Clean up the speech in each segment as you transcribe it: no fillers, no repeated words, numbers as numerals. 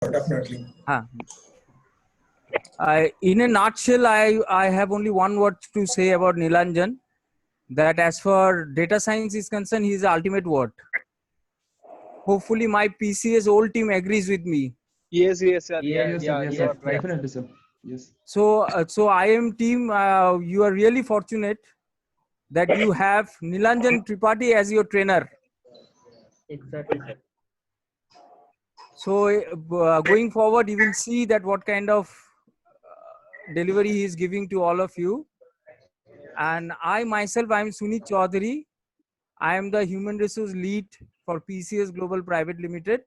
definitely. In a nutshell, I have only one word to say about Nilanjan, that as far data science is concerned, he is the ultimate word. Hopefully my PCS old team agrees with me. Yes, sir. Yes, You are right. definitely, sir. Yes. So IIM team, you are really fortunate that you have Nilanjan Tripathi as your trainer. Exactly. So going forward, you will see that what kind of delivery he is giving to all of you. And I myself, I am Sunit Chaudhary. I am the human resource lead for PCS Global Private Limited.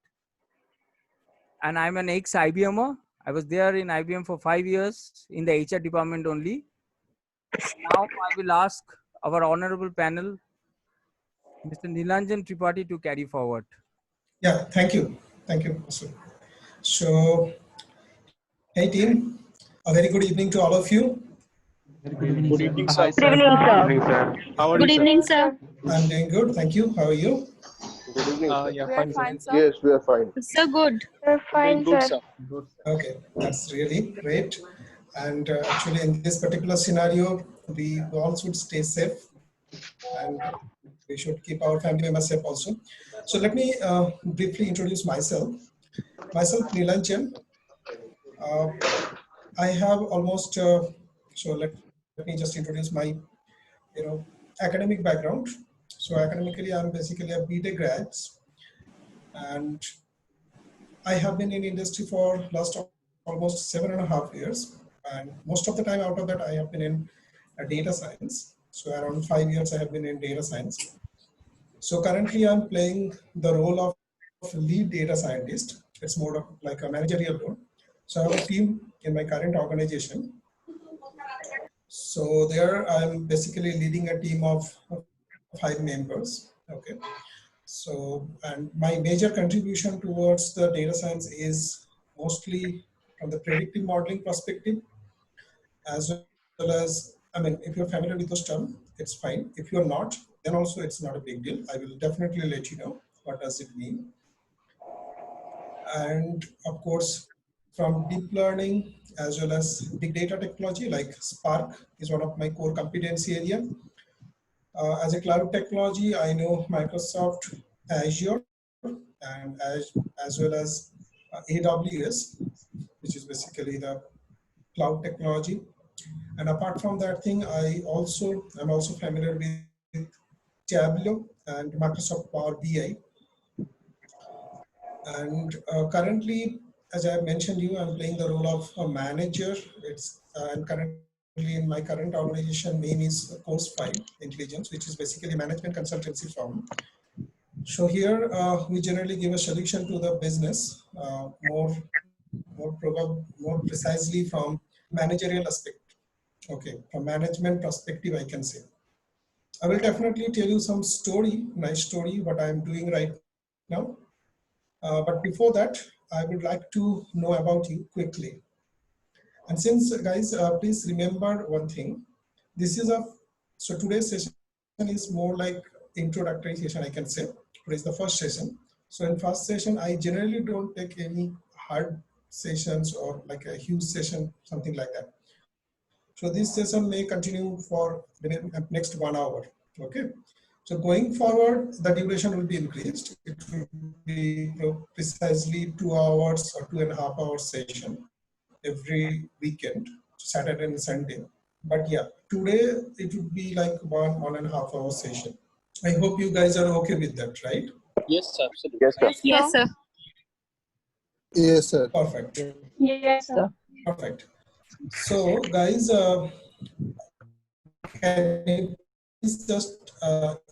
And I'm an ex-IBMer. I was there in IBM for 5 years in the HR department only. Now I will ask our honorable panel, Mr. Nilanjan Tripathi, to carry forward. Yeah, thank you. Thank you. So, hey team, a very good evening to all of you. Very good evening, Good sir. evening, sir. Good evening, sir. Good evening, sir. How are Good you, evening, sir. I'm doing good. Thank you. How are you? Good evening, sir? sir. Yeah, We are fine, sir. Yes, we are fine. Sir, good. We're Doing good, sir. Okay, that's really great. And actually, in this particular scenario, we all should stay safe and we should keep our family members safe also. So let me briefly introduce myself. Myself, Nilanjan. I have almost, so let me just introduce my, academic background. So academically, I'm basically a BTech grad, and I have been in industry for last almost 7.5 years. And most of the time out of that, I have been in data science. So around 5 years, I have been in data science. So currently I'm playing the role of lead data scientist. It's more of like a managerial role. So I have a team in my current organization. So there I'm basically leading a team of 5 members. Okay. So, and my major contribution towards the data science is mostly from the predictive modeling perspective, as well as, I mean, if you're familiar with those terms, it's fine. If you're not, then also it's not a big deal. I will definitely let you know what does it mean. And of course, from deep learning as well as big data technology, like Spark is one of my core competency area. As a cloud technology, I know Microsoft Azure and as well as AWS, which is basically the cloud technology. And apart from that thing, I'm also familiar with Tableau and Microsoft Power BI. And currently, as I mentioned you, I'm playing the role of a manager. And currently in my current organization name is Course 5 Intelligence, which is basically a management consultancy firm. So here we generally give a solution to the business more precisely from managerial aspect. Okay, from management perspective, I can say. I will definitely tell you some nice story, what I'm doing right now. But before that, I would like to know about you quickly. And since guys, please remember one thing. So today's session is more like introductory session, I can say. Today's the first session. So in first session, I generally don't take any hard sessions or like a huge session, something like that. So this session may continue for the next 1 hour, okay? So going forward, the duration will be increased. It will be precisely 2 hours or 2.5 hour session every weekend, Saturday and Sunday. But yeah, today it would be like 1.5 hour session. I hope you guys are okay with that, right? Yes, sir. Absolutely. Yes, sir. Yes, sir. Yes, sir. Perfect. Yes, sir. Perfect. So guys, can you please just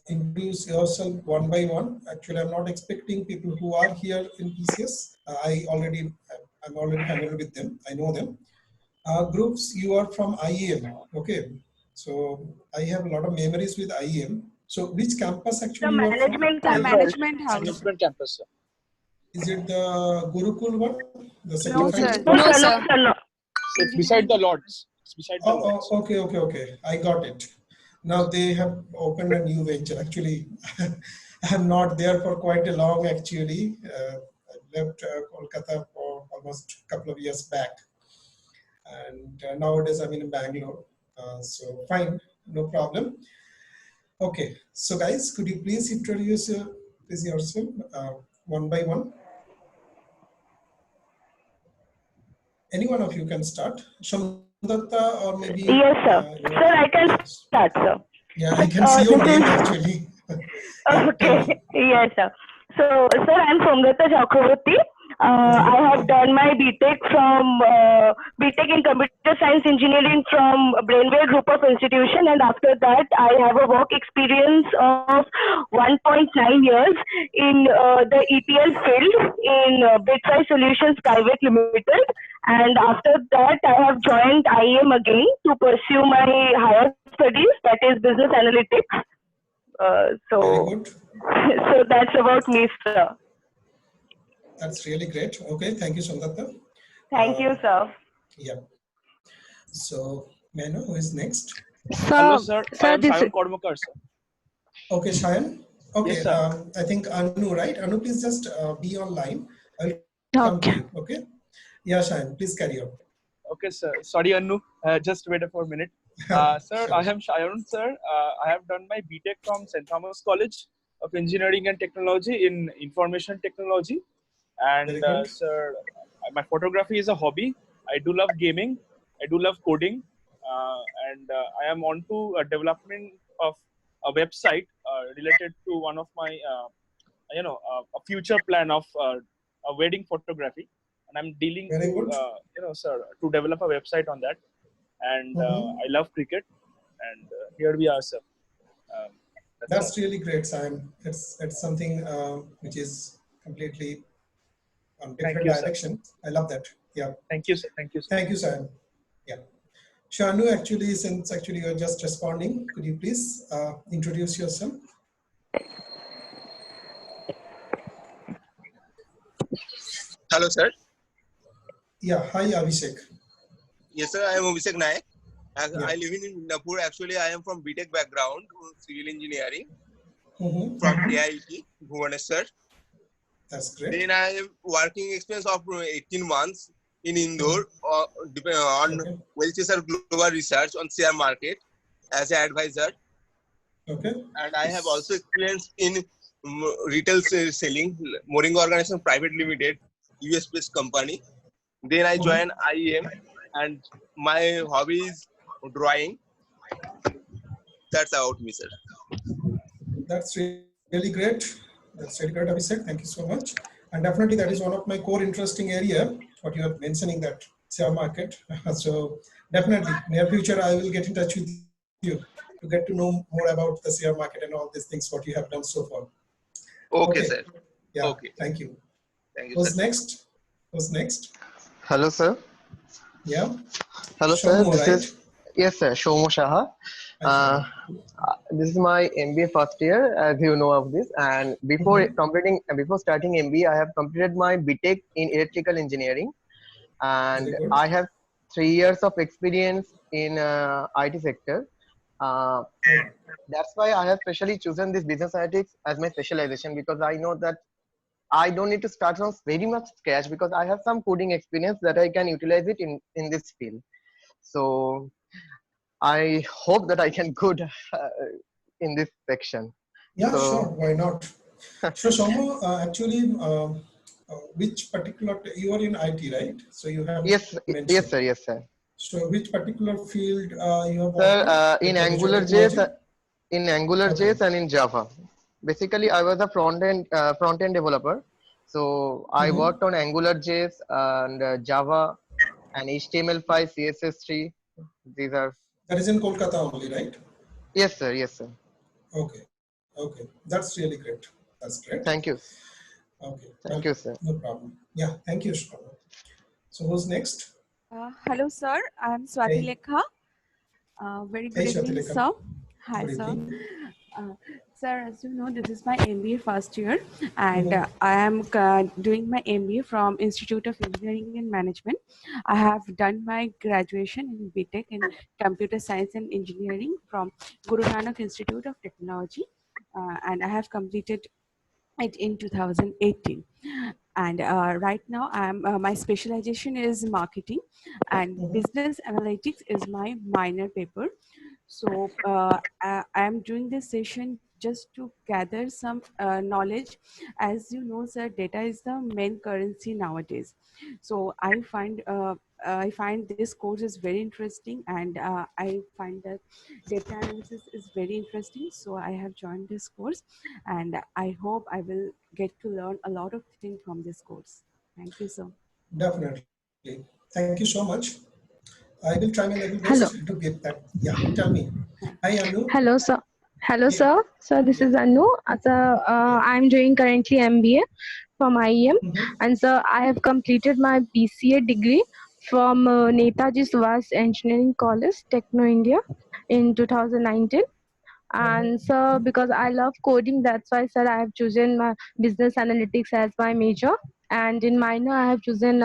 introduce yourself one by one? Actually, I'm not expecting people who are here in PCS. I'm already familiar with them. I know them. Groups, you are from IEM. Okay. So I have a lot of memories with IEM. So which campus actually you are from? Management house. Management campus, sir. Is it the Gurukul one? The No, certified? sir. No, sir. It's beside the Lords. It's beside the Lords. Okay. I got it. Now they have opened a new venture. Actually, I'm not there for quite a long. Actually, I left Kolkata for almost a couple of years back. And nowadays I'm in Bangalore. So fine, no problem. Okay, so guys, could you please introduce yourself one by one? Any one of you can start. Shamdatta or maybe... Yes, sir. Sir, I can start, sir. Yeah, I can see your This name is actually. Yeah, tell me. okay. Yes, sir. So, sir, I'm Somdata Chakraborty. I have done my BTech BTech in Computer Science Engineering from Brainwave Group of Institution, and after that, I have a work experience of 1.9 years in the ETL field in Bitwise Solutions Private Limited. And after that, I have joined IEM again to pursue my higher studies, that is business analytics. Very So good. that's about me, sir. That's really great. Okay, thank you, Shamdatta. Thank you, sir. Yeah. So, may I know who is next? Hello, sir. I Sir, am this Shayan Kodmakar, sir. Okay, Shayan. Okay, Yes, sir. I think Anu, right? Anu, please just be online. I'll come to okay. you. Okay. Yeah, Shayan, please carry on. Okay, sir. Sorry, Anu. Just wait for a minute. Sir, Sure. I am Shayan, sir. I have done my BTech from St. Thomas College of Engineering and Technology in Information Technology. Very And, good. sir, my photography is a hobby. I do love gaming. I do love coding. And I am on to development of a website related to one of my, a future plan of a wedding photography. And I'm dealing Very to, good. sir, to develop a website on that. And Mhm. I love cricket. And here we are, sir. That's really great, Sam. It's something which is completely on Thank different you, sir. direction. I love that. Yeah. Thank you, sir. Thank you, sir. Thank you, Sam. Yeah. Shanu, actually, since actually you're just responding, could you please introduce yourself? Hello, sir. Yeah. Hi, Abhishek. Yes, sir. I am Abhishek Nayak. Yeah. I live in Napur. Actually, I am from BTech background, civil engineering Mm-hmm. from KIT, Bhubaneswar. That's great. Then I have working experience of 18 months in Indore on Okay. Welchesar Global Research on share market as an advisor. Okay. And I have also experience in retail selling, Moringa Organization Private Limited, US-based company. Then I joined IEM, and my hobby is drawing. That's about me, sir. That's really great. That's really great, Abhishek. Thank you so much. And definitely that is one of my core interesting area, what you are mentioning, that share market. So definitely near future, I will get in touch with you to get to know more about the share market and all these things, what you have done so far. Okay, Okay. sir. Yeah. Okay. Thank you. Thank you, Who's sir. next? Who's next? Hello, sir. Yeah. Hello, sir. Shomu, This right? is yes, sir. Shomo Shaha. Hi, Uh, Shomu. this is my MBA first year, as you know of this. And before starting MBA, I have completed my BTech in electrical engineering, and Very good. I have 3 years of experience in IT sector. Uh, that's why I have specially chosen this business analytics as my specialization, because I know that I don't need to start from very much scratch, because I have some coding experience that I can utilize it in this field. So I hope that I can good in this section. Yeah, sure. So Why not? So, Shomu, actually, which particular, you are in IT, right? So you have yes, yes, mentioned. sir, yes, sir. So which particular field you have Sir, worked on? in With which Angular JS, technology? Okay. and in Java. Basically, I was a front end developer. So I Mm-hmm. worked on Angular JS and Java and HTML5, CSS3. These are That is in Kolkata only, right? yes, sir, yes, sir. Okay. Okay. That's really great. That's great. Thank you, Okay. thank Well, you, sir. no problem. Yeah. Thank you, Shomu. So who's next? Hello, sir. I'm Swati Hey. Lekha. Very Hey, good evening, Shwatilekha. sir. Hi, Good sir. evening. Sir, as you know, this is my MBA first year, and Mm-hmm. I am doing my MBA from Institute of Engineering and Management. I have done my graduation in BTech in Computer Science and Engineering from Guru Nanak Institute of Technology, and I have completed it in 2018. And right now, my specialization is marketing, and business analytics is my minor paper. So I am doing this session just to gather some knowledge. As you know, sir, data is the main currency nowadays. So I find this course is very interesting, and I find that data analysis is very interesting. So I have joined this course, and I hope I will get to learn a lot of things from this course. Thank you, sir. Definitely. Thank you so much. I will try my level Hello. best to get that. Yeah, tell me. Hi, Anu. Hello, sir. Hello, Yeah. sir. So this Yeah. is Anu. So I'm doing currently MBA from IEM, Mhm. and so I have completed my BCA degree from Netaji Subhash Engineering College, Techno India, in 2019. And so because I love coding, that's why, sir, I have chosen my business analytics as my major, and in minor I have chosen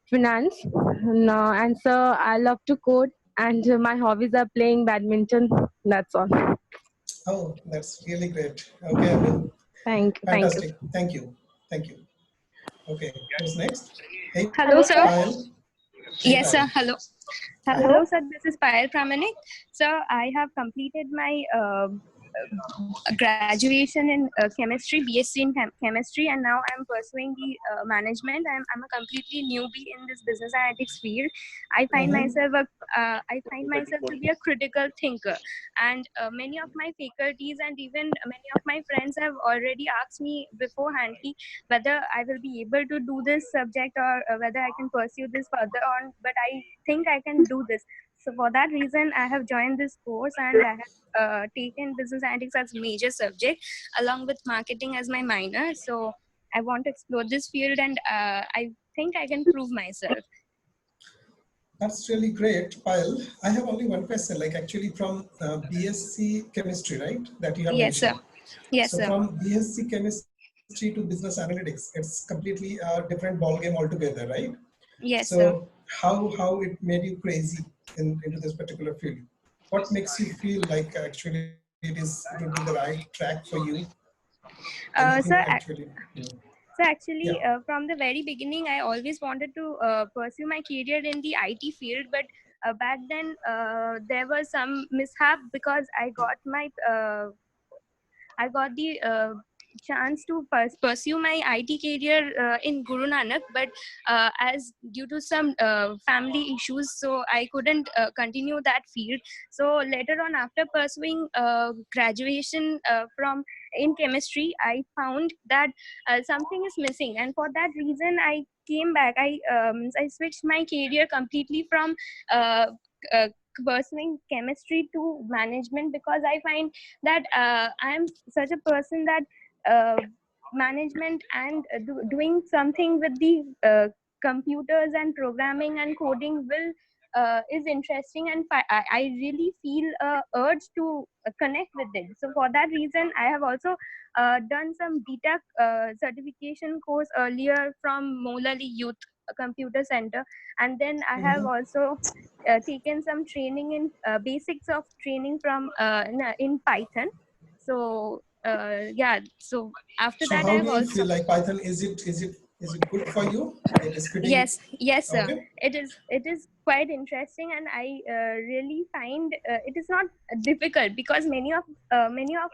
finance. And so I love to code, and my hobbies are playing badminton. That's all. Oh, that's really great. Okay, Anu. Thank you. Fantastic. Thank you. Thank you. Okay, who's next? Hey, Hello, sir. Payal. Hey, Yes, sir. Payal. Hello. Hi. Hello, sir. This is Payal Pramanik. So I have completed my graduation in chemistry, BSc in chemistry, and now I'm pursuing the management. I'm a completely newbie in this business analytics field. I find myself to be a critical thinker, and many of my faculties and even many of my friends have already asked me beforehand whether I will be able to do this subject or whether I can pursue this further on. But I think I can do this. So for that reason, I have joined this course, and I have taken business analytics as major subject along with marketing as my minor. So I want to explore this field, and I think I can prove myself. That's really great, Payal. I have only one question, like actually from BSc chemistry, right? That you have Yes, sir. mentioned. Yes, So sir. from BSc chemistry to business analytics, it's completely a different ball game altogether, right? Yes, sir. So how it made you crazy into this particular field? What makes you feel like actually it would be the right track for you? Anything Sir, actually? So actually, Yeah. from the very beginning, I always wanted to pursue my career in the IT field, but back then there was some mishap because I got the chance to pursue my IT career in Guru Nanak, but as due to some family issues, so I couldn't continue that field. So later on, after pursuing graduation from in chemistry, I found that something is missing, and for that reason, I came back. I switched my career completely from pursuing chemistry to management because I find that I am such a person that management and doing something with the computers and programming and coding will is interesting, and I really feel a urge to connect with it. So for that reason, I have also done some DTAC certification course earlier from Moulali Youth Computer Center, and then I have also taken some training in basics of training from in Python. So yeah, so after So that I how have do you also feel like Python? Is it good for you? It is pretty yes sir, okay. it is quite interesting, and I really find it is not difficult because many of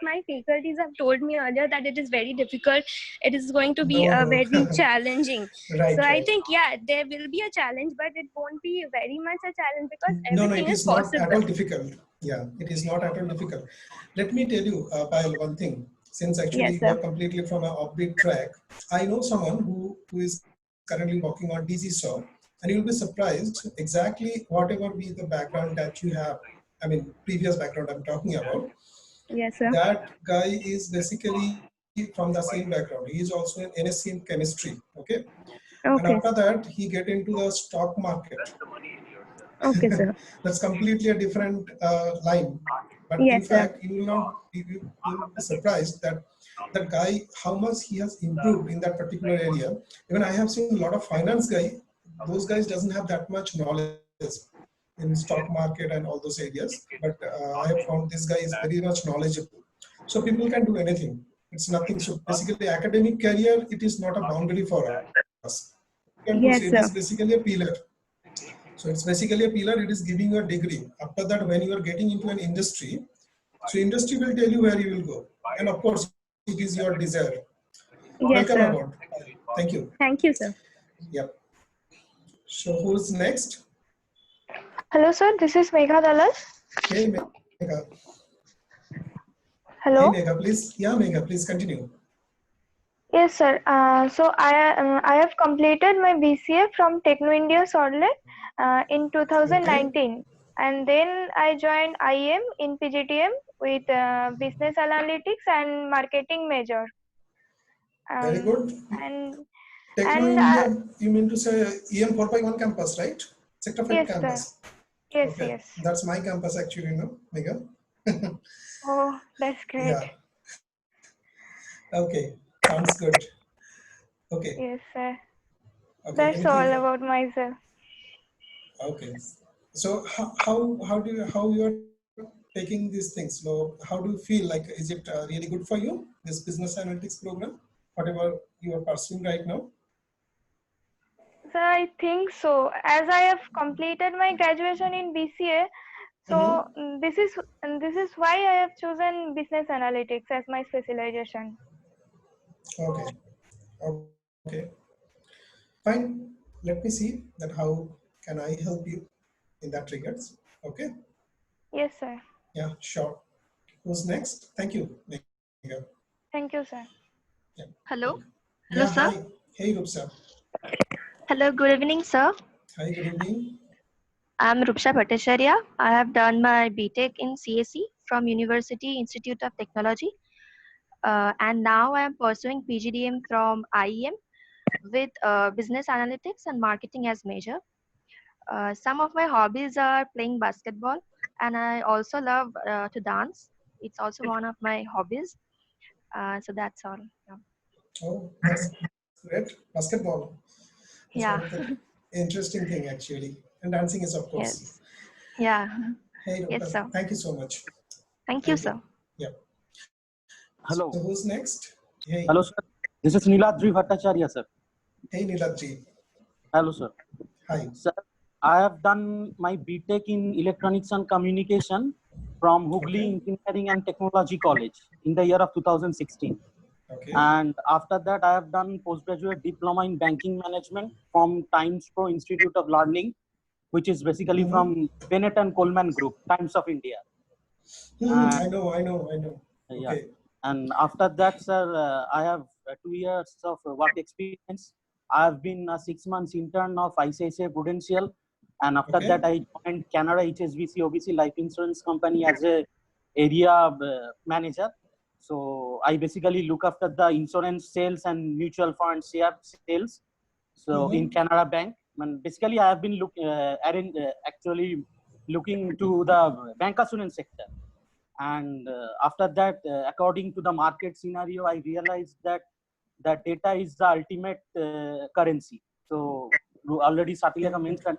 my faculties have told me earlier that it is very difficult, it is going to be No, very no. challenging. So Right, I right. think yeah, there will be a challenge, but it won't be very much a challenge because No, no, everything it is is not at all possible. difficult. Yeah, it is not at all difficult. Let me tell you, Payal, one thing. Since actually Yes you sir. are completely from an offbeat track, I know someone who is currently working on DC Saw, and you'll be surprised exactly whatever be the background that you have. I mean, previous background I'm talking about. Yes sir. That guy is basically from the same background. He is also an NSC in chemistry. Okay, and Okay. after that he get into the stock market. Okay sir. That's completely a different line. But in Yes sir. fact, you will be surprised that that guy, how much he has improved in that particular area. Even I have seen a lot of finance guy. Those guys doesn't have that much knowledge in stock market and all those areas. But I have found this guy is very much knowledgeable. So people can do anything. It's nothing. So basically, academic career, it is not a boundary for us. You can Yes, say it sir. is basically a pillar. So it's basically a pillar. It is giving you a degree. After that, when you are getting into an industry, so industry will tell you where you will go. And of course, it is your desire. Yes, Welcome sir. aboard. Thank you. Thank you, sir. Yep. So who's next? Hello, sir. This is Megha Dalal. Hey, Megha. Hello. Hey, Megha, please. Yeah, Megha, please continue. Yes, sir. So I have completed my BCA from Techno India Sorlet in 2019, and then I joined IEM in PGDM with business analytics and marketing major. Very good. And Techno and India, you mean to say EM 4.1 campus, right? Sector 5 yes, campus. sir. Yes, Okay. yes. That's my campus actually, no, Megha? Oh, that's great. Yeah. Okay. Sounds good. Okay. Yes, sir. Okay. That's all Anything? about myself. Okay. So how you are taking these things? So how do you feel? Like, is it really good for you, this business analytics program, whatever you are pursuing right now? So I think so. As I have completed my graduation in BCA, so this is why I have chosen business analytics as my specialization. Okay. Okay. Fine. Let me see that how can I help you in that regards. Okay. Yes, sir. Yeah, sure. Who's next? Thank you, Megha. Thank you, sir. Yeah. Hello. Yeah, Hello, sir. hi. Hey, Rupsa. Hello, good evening, sir. Hi, good evening. I'm Rupsha Bhattacharya. I have done my BTech in CSE from University Institute of Technology. And now I am pursuing PGDM from IEM with business analytics and marketing as major. Some of my hobbies are playing basketball, and I also love to dance. It's also one of my hobbies. So that's all. Yeah. Oh, that's great. Basketball. That's Yeah. one of the interesting thing actually. And dancing is, of course. Yes. Yeah. Hey, Yes, Rupsa, sir. thank you so much. Thank you, sir. Yeah. Hello. So who's next? Hey. Hello, sir. This is Niladri Bhattacharya, sir. Hey, Niladri. Hello, sir. Hi. Sir, I have done my BTech in Electronics and Communication from Hooghly Engineering and Technology College in the year of 2016. Okay. And after that, I have done postgraduate diploma in banking management from Times Pro Institute of Learning, which is basically from Bennett and Coleman Group, Times of India. I know. Yeah. Okay. And after that, sir, I have 2 years of work experience. I have been a 6 months intern of ICICI Prudential. And after that, I joined Canara HSBC OBC Life Insurance Company as a area manager. So I basically look after the insurance sales and mutual fund share sales. So in Canara Bank, and basically I have been actually looking to the bancassurance sector. And after that, according to the market scenario, I realized that data is the ultimate currency. So you already Satileka mentioned,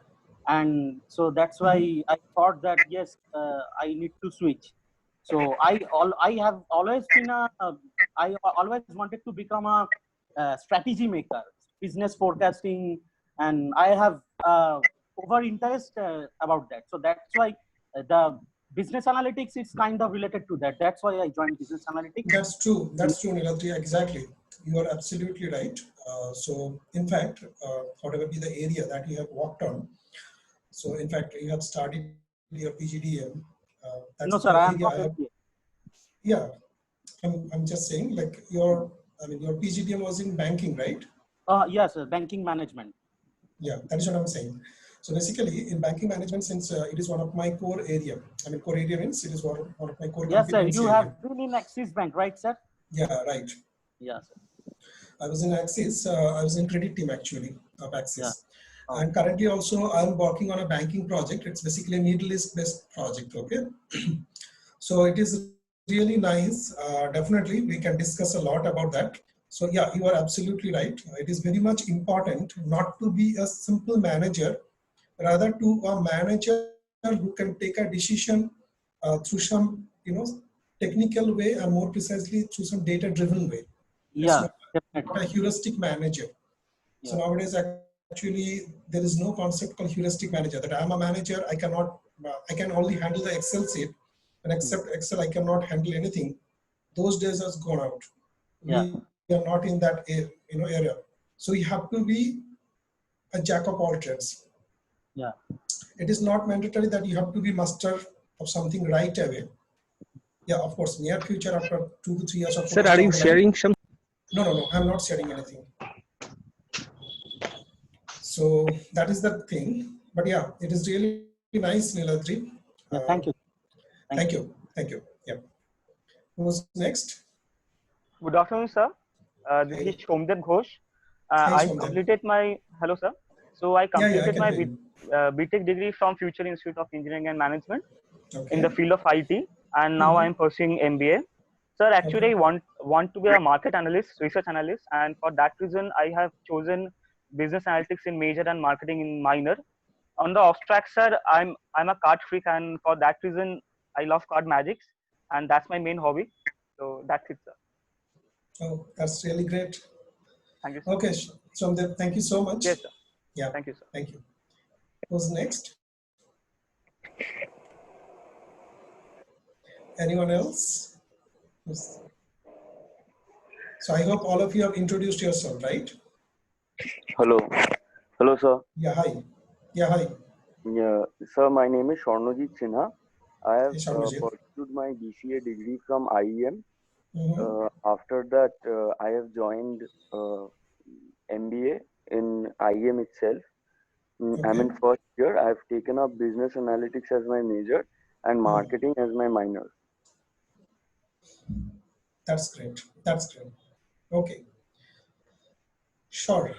and so that's why I thought that yes, I need to switch. So I have always been I always wanted to become a strategy maker, business forecasting, and I have over interest about that. So that's why the business analytics is kind of related to that. That's why I joined business analytics. That's true, Niladri. Exactly. You are absolutely right. So in fact, whatever be the area that you have worked on, so in fact, you have started your PGDM. That's no, sir, I am not. Yeah, I'm just saying, like your PGDM was in banking, right? Yes, banking management. Yeah, that is what I'm saying. So basically, in banking management, since it is one of my core area, core area means it is one of my core. Yes, sir. You have been in Axis Bank, right, sir? Yeah, right. Yes, sir. I was in Axis. I was in credit team actually of Axis. Yeah. Oh. And currently also I'm working on a banking project. It's basically a Middle East based project. Okay. So it is really nice. Definitely we can discuss a lot about that. So yeah, you are absolutely right. It is very much important not to be a simple manager, rather to a manager who can take a decision through some, technical way and more precisely through some data-driven way. Yeah, Not a heuristic manager. So nowadays, actually, there is no concept called heuristic manager. That I'm a manager, I can only handle the Excel sheet, and except Excel, I cannot handle anything. Those days has gone out. Yeah. We are not in that area. So you have to be a jack of all trades. Yeah. It is not mandatory that you have to be master of something right away. Yeah, of course, near future after 2 to 3 years of Sir, are you sharing some? No, I'm not sharing anything. So that is the thing. But yeah, it is really nice, Niladri. Thank you. Thank you. Yeah. Who's next? Good afternoon, sir. This is Shomdev Ghosh. Hey, I Shomdev. completed my hello, sir. So I completed can my hear you. BTech degree from Future Institute of Engineering and Management Okay. in the field of IT, and now I am pursuing MBA. Sir, actually, I want to be a market analyst, research analyst, and for that reason, I have chosen business analytics in major and marketing in minor. On the abstract, sir, I'm a card freak, and for that reason, I love card magics, and that's my main hobby. So that's it, sir. Oh, that's really great. Thank you, sir. Okay, Shomdev, thank you so much. Yes, sir. Yeah. Thank you, sir. Thank you. Who's next? Anyone else? Yes. So I hope all of you have introduced yourself, right? Hello. Hello, sir. Yeah, hi. Yeah, sir, my name is Sharnojit Sinha. I have Sharnojit. pursued my BCA degree from IEM. Mhm. After that, I have joined MBA in IEM itself. I'm in first year. I have taken up business analytics as my major and marketing as my minor. That's great. Okay. Sure.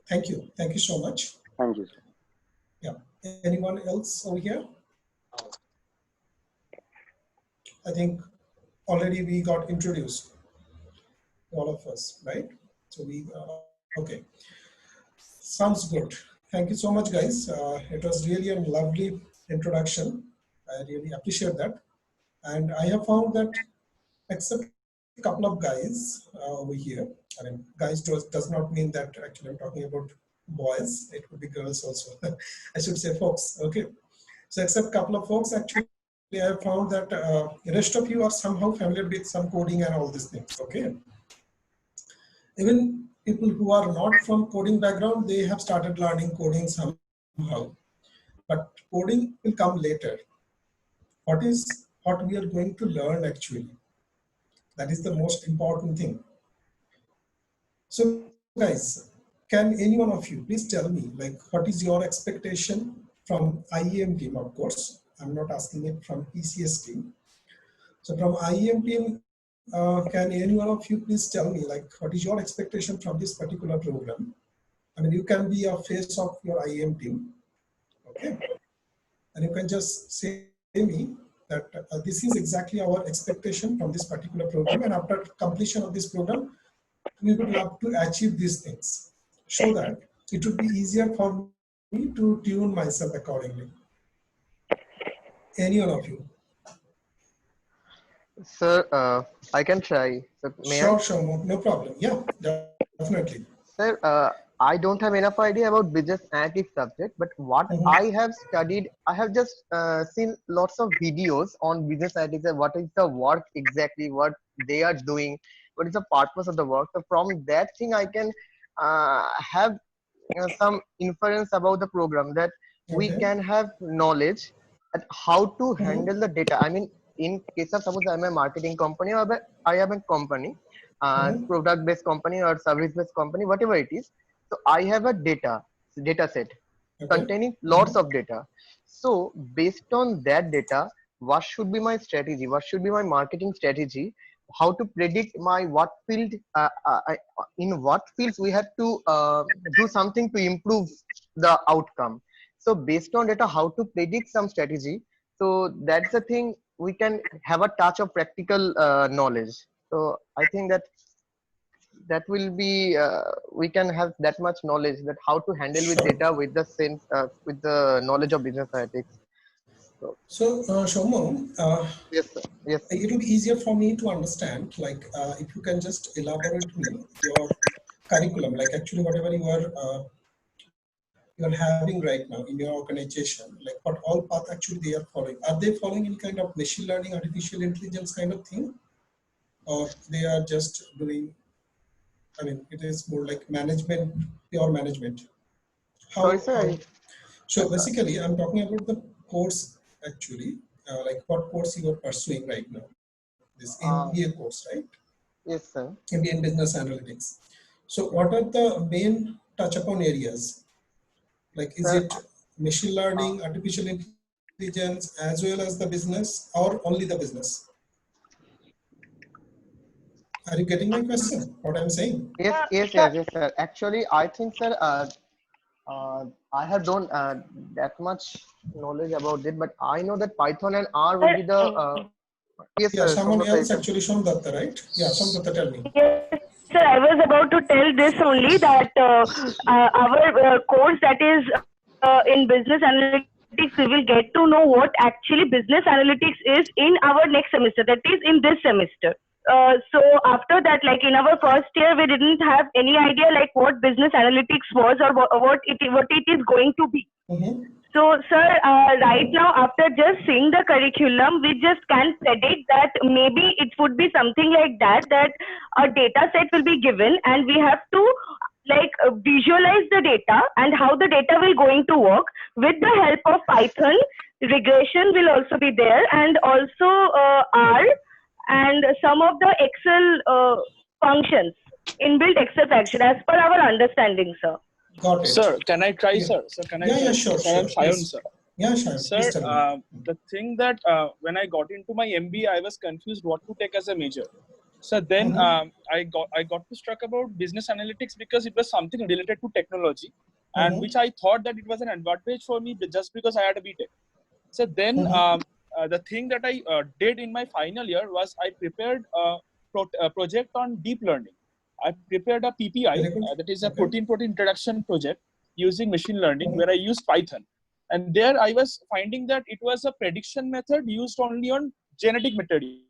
Thank you. Thank you so much. Thank you, sir. Yeah. Anyone else over here? I think already we got introduced, all of us, right? So okay. Sounds good. Thank you so much, guys. It was really a lovely introduction. I really appreciate that. And I have found that except a couple of guys over here, I mean, guys does not mean that actually I'm talking about boys. It could be girls also. I should say folks. Okay. So except a couple of folks, actually, I have found that the rest of you are somehow familiar with some coding and all these things. Okay. Even people who are not from coding background, they have started learning coding somehow. But coding will come later. What we are going to learn actually? That is the most important thing. So guys, can any one of you please tell me, like, what is your expectation from IEM team? Of course, I'm not asking it from PCS team. So from IEM team, can any one of you please tell me, like, what is your expectation from this particular program? I mean, you can be a face of your IEM team, okay? And you can just say me that this is exactly our expectation from this particular program, and after completion of this program, we would love to achieve these things, so that it would be easier for me to tune myself accordingly. Any one of you? Sir, I can try. So, may I? Sure, no problem. Yeah, definitely. Sir, I don't have enough idea about business analytics subject, but what I have studied, I have just seen lots of videos on business analytics and what is the work exactly, what they are doing, what is the purpose of the work. So from that thing, I can have some inference about the program, that we can have knowledge at how to handle the data. I mean, in case of suppose I'm a marketing company, or I am a company, product based company or service based company, whatever it is. So I have a data set containing lots of data. So based on that data, what should be my strategy? What should be my marketing strategy? How to predict my what field, in what fields we have to do something to improve the outcome. So based on data, how to predict some strategy. So that's the thing, we can have a touch of practical knowledge. So I think that will be, we can have that much knowledge that how to handle with data with the sense, with the knowledge of business analytics. So, Shomo, yes, sir. Yes. It will be easier for me to understand. Like, if you can just elaborate me your curriculum, like actually whatever you are having right now in your organization, like what all path actually they are following. Are they following any kind of machine learning, artificial intelligence kind of thing, or they are just doing? I mean, it is more like management, pure management. Sorry, sir. So basically, I'm talking about the course actually, like what course you are pursuing right now. This MBA course, right? Yes, sir. MBA in Business Analytics. So what are the main touch upon areas? Like, is it machine learning, artificial intelligence, as well as the business, or only the business? Are you getting my question? What I'm saying? Yes, sir. Actually, I think, sir, I have don't that much knowledge about it, but I know that Python and R will be the yes, Yeah, sir. someone else actually, Shomdatta, right? Yeah, Shomdatta, tell me. Yes, sir, I was about to tell this only that our course that is in business analytics, we will get to know what actually business analytics is in our next semester, that is in this semester. So after that, like in our first year, we didn't have any idea like what business analytics was or what it is going to be. So, sir, right now, after just seeing the curriculum, we just can predict that maybe it would be something like that, that a data set will be given and we have to like visualize the data and how the data will going to work with the help of Python. Regression will also be there, and also R and some of the Excel functions, inbuilt Excel function as per our understanding, sir. Got it. Sir, can I try, sir? Sir, can I try? Yeah, sure. I am Shayan, Please. sir. Yeah, sure. Sir, the thing that when I got into my MBA, I was confused what to take as a major. So then I got to struck about business analytics because it was something related to technology, and which I thought that it was an advantage for me just because I had a BTech. So then the thing that I did in my final year was I prepared a project on deep learning. I prepared a PPI, that is a protein-protein introduction project using machine learning, where I used Python. And there I was finding that it was a prediction method used only on genetic material,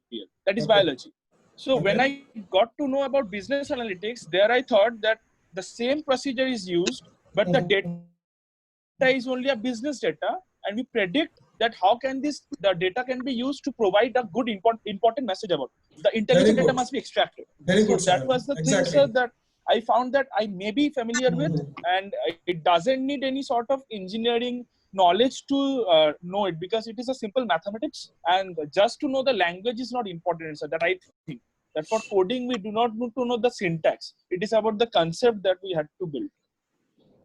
that is biology. So when I got to know about business analytics, there I thought that the same procedure is used, but the data is only a business data, and we predict that how can the data can be used to provide a good important message about it. The intelligent data must be extracted. Very good, so that was the thing, sir, that I found that I may be familiar with, and it doesn't need any sort of engineering knowledge to know it, because it is a simple mathematics, and just to know the language is not important, sir. That I think that for coding we do not need to know the syntax. It is about the concept that we had to build.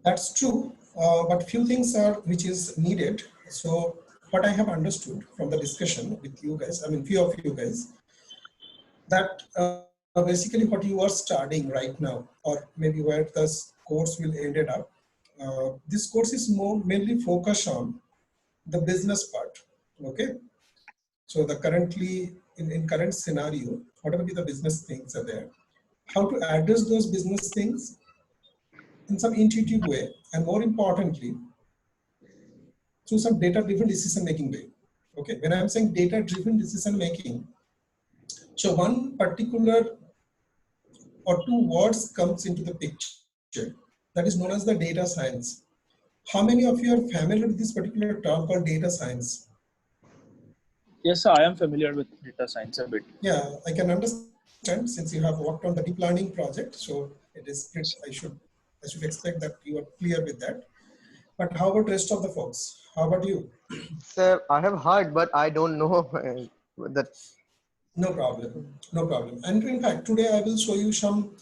That's true, but few things are which is needed. So what I have understood from the discussion with you guys, I mean few of you guys, that basically what you are studying right now, or maybe where this course will ended up, this course is mainly focused on the business part. Okay, so the currently in current scenario, whatever be the business things are there, how to address those business things in some intuitive way, and more importantly, through some data-driven decision-making way. Okay, when I'm saying data-driven decision-making, so one particular or two words comes into the picture, that is known as the data science. How many of you are familiar with this particular term called data science? Yes, sir, I am familiar with data science a bit. Yeah, I can understand since you have worked on the deep learning project. So it is, I should expect that you are clear with that. But how about rest of the folks? How about you? Sir, I have heard, but I don't know that. No problem. No problem. And in fact, today I will show you some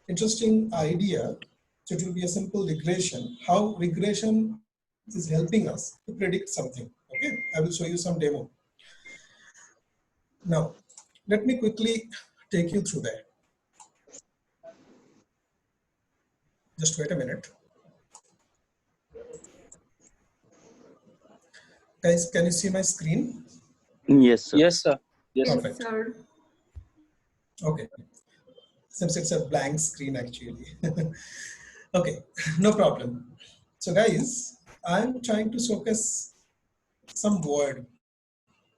interesting idea. So it will be a simple regression. How regression is helping us to predict something. Okay, I will show you some demo. Now, let me quickly take you through that. Just wait a minute. Guys, can you see my screen? Yes, sir. Yes, sir. Yes, perfect. sir. Okay. Since it's a blank screen actually. Okay, no problem. So guys, I'm trying to showcase some word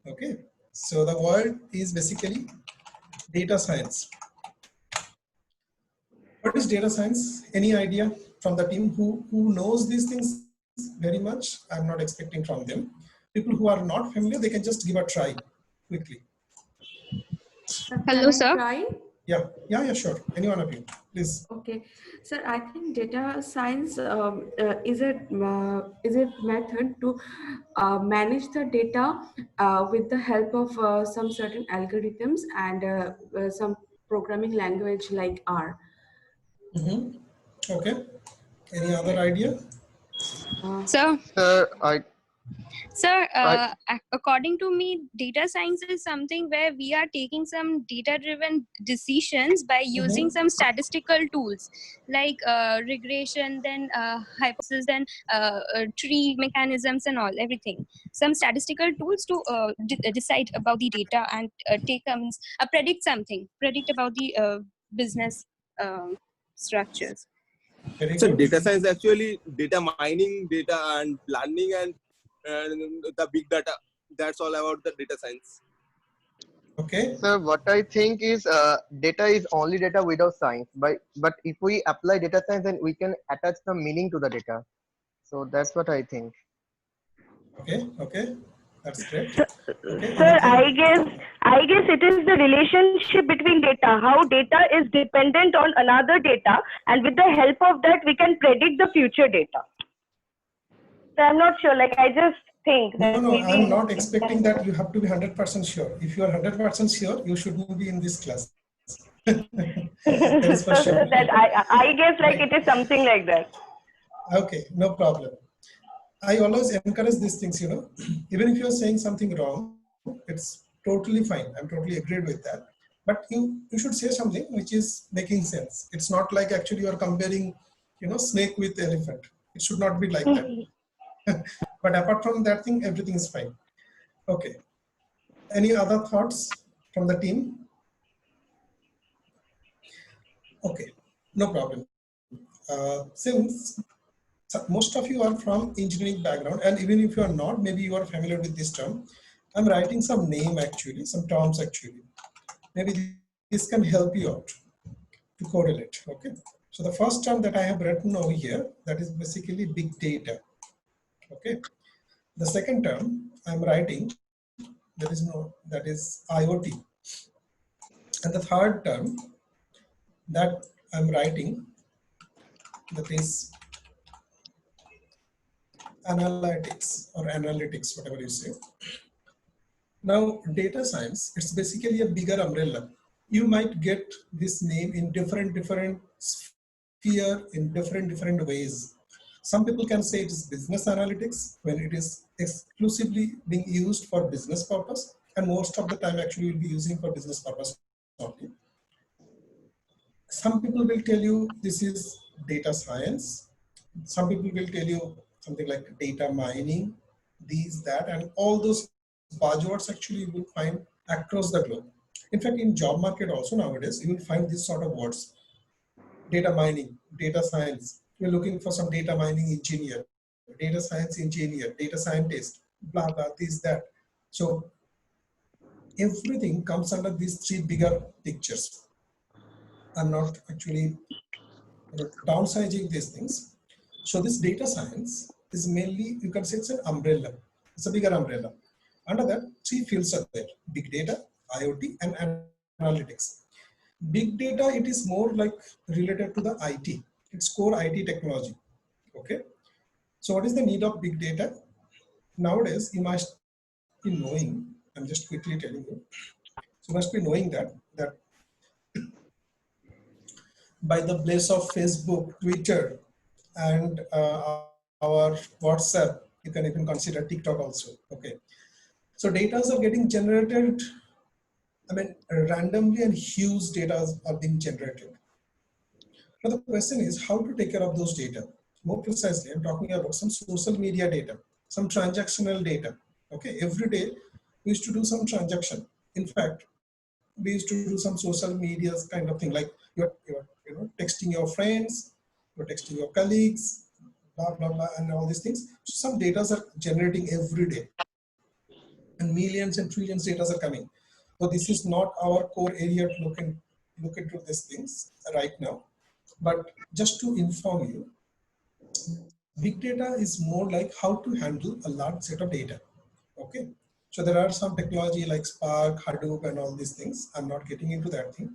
Okay, so the word is basically data science. What is data science? Any idea from the team who knows these things very much? I'm not expecting from them. People who are not familiar, they can just give a try quickly. Hello, Can I sir. try? Yeah, sure. Any one of you, please. Okay, sir. I think data science is a method to manage the data with the help of some certain algorithms and some programming language like R. Okay. Any other idea? So, Sir, Sir, according to me, data science is something where we are taking some data-driven decisions by using some statistical tools like regression, then hypothesis, then tree mechanisms and all, everything. Some statistical tools to decide about the data and predict about the business structures. So data science actually data mining, data and learning and the big data. That's all about the data science. Okay. So what I think is data is only data without science. But if we apply data science, then we can attach the meaning to the data. So that's what I think. Okay. That's great. Okay. Sir, I guess it is the relationship between data, how data is dependent on another data, and with the help of that, we can predict the future data. So I'm not sure, like I just think that No, maybe I'm not expecting that you have to be 100% sure. If you are 100% sure, you shouldn't be in this class. That is for sure. that I guess like it is something like that. Okay, no problem. I always encourage these things, even if you're saying something wrong, it's totally fine. I'm totally agreed with that. But you should say something which is making sense. It's not like actually you're comparing, snake with elephant. It should not be like that. But apart from that thing, everything is fine. Okay. Any other thoughts from the team? Okay, no problem. Since most of you are from engineering background, and even if you are not, maybe you are familiar with this term. I'm writing some name actually, some terms actually. Maybe this can help you out to correlate. Okay. So the first term that I have written over here, that is basically big data. Okay. The second term I'm writing, that is IoT. And the third term that I'm writing, that is analytics, whatever you say. Now, data science, it's basically a bigger umbrella. You might get this name in different sphere in different ways. Some people can say it is business analytics when it is exclusively being used for business purpose, and most of the time actually will be using for business purpose only. Some people will tell you this is data science. Some people will tell you something like data mining, these, that, and all those buzzwords actually you will find across the globe. In fact, in job market also nowadays, you will find this sort of words. Data mining, data science. You're looking for some data mining engineer, data science engineer, data scientist, blah, blah, this, that. So everything comes under these three bigger pictures. I'm not actually downsizing these things. So this data science is mainly, you can say it's an umbrella. It's a bigger umbrella. Under that, three fields are there: big data, IoT, and analytics. Big data, it is more like related to the IT. It's core IT technology. Okay. So what is the need of big data? Nowadays, you must be knowing, I'm just quickly telling you. So you must be knowing that by the place of Facebook, Twitter, and our WhatsApp, you can even consider TikTok also. Okay. So data are getting generated, randomly, and huge data are being generated. Now the question is how to take care of those data. More precisely, I'm talking about some social media data, some transactional data. Okay, every day we used to do some transaction. In fact, we used to do some social media kind of thing, like you're texting your friends, you're texting your colleagues, blah blah blah, and all these things. So some data are generating every day. and millions and trillions data are coming. So this is not our core area to look into these things right now. But just to inform you, big data is more like how to handle a large set of data. Okay, so there are some technology like Spark, Hadoop, and all these things. I'm not getting into that thing,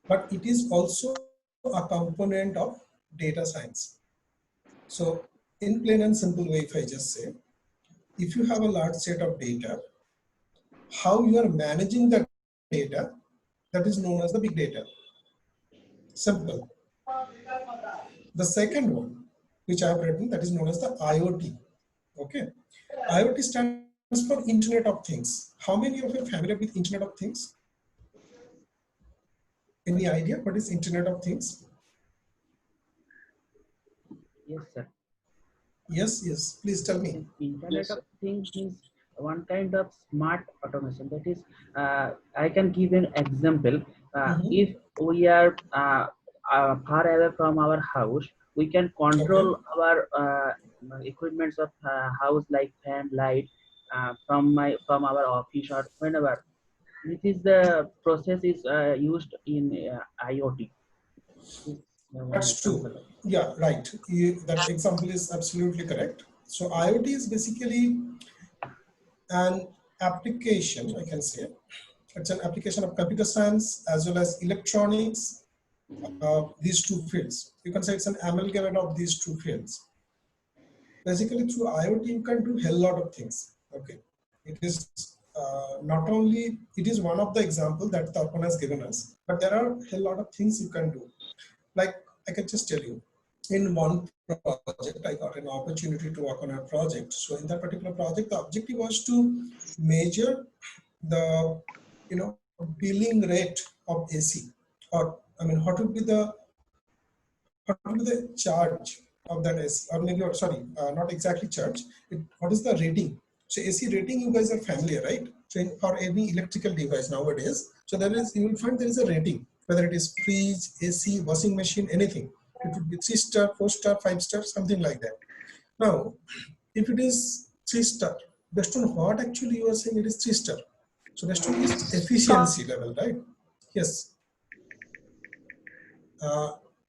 but it is also a component of data science. So in plain and simple way, if I just say, if you have a large set of data, how you are managing the data, that is known as the big data. Simple. The second one, which I have written, that is known as the IoT. Okay, IoT stands for Internet of Things. How many of you are familiar with Internet of Things? Any idea what is Internet of Things? Yes, sir. Yes, yes. Please tell me. Internet of Things is one kind of smart automation. That is, I can give an example. If we are far away from our house, we can control our equipments of house like fan, light from our office or whenever. This is the process is used in IoT. That's true. Yeah, right. That example is absolutely correct. So IoT is basically an application, I can say. It's an application of computer science as well as electronics, these two fields. You can say it's an amalgamate of these two fields. Basically, through IoT, you can do a hell lot of things. Okay, it is not only, it is one of the examples that Tarpan has given us, but there are a hell lot of things you can do. Like I can just tell you, in one project, I got an opportunity to work on a project. So in that particular project, the objective was to measure the, billing rate of AC, or I mean, what would be the charge of that AC, or maybe, sorry, not exactly charge. What is the rating? So AC rating, you guys are familiar, right? So for any electrical device nowadays, so you will find there is a rating, whether it is fridge, AC, washing machine, anything. It would be 3-star, 4-star, 5-star, something like that. Now, if it is 3-star, based on what actually you are saying it is 3-star. So based on its efficiency level, right? Yes.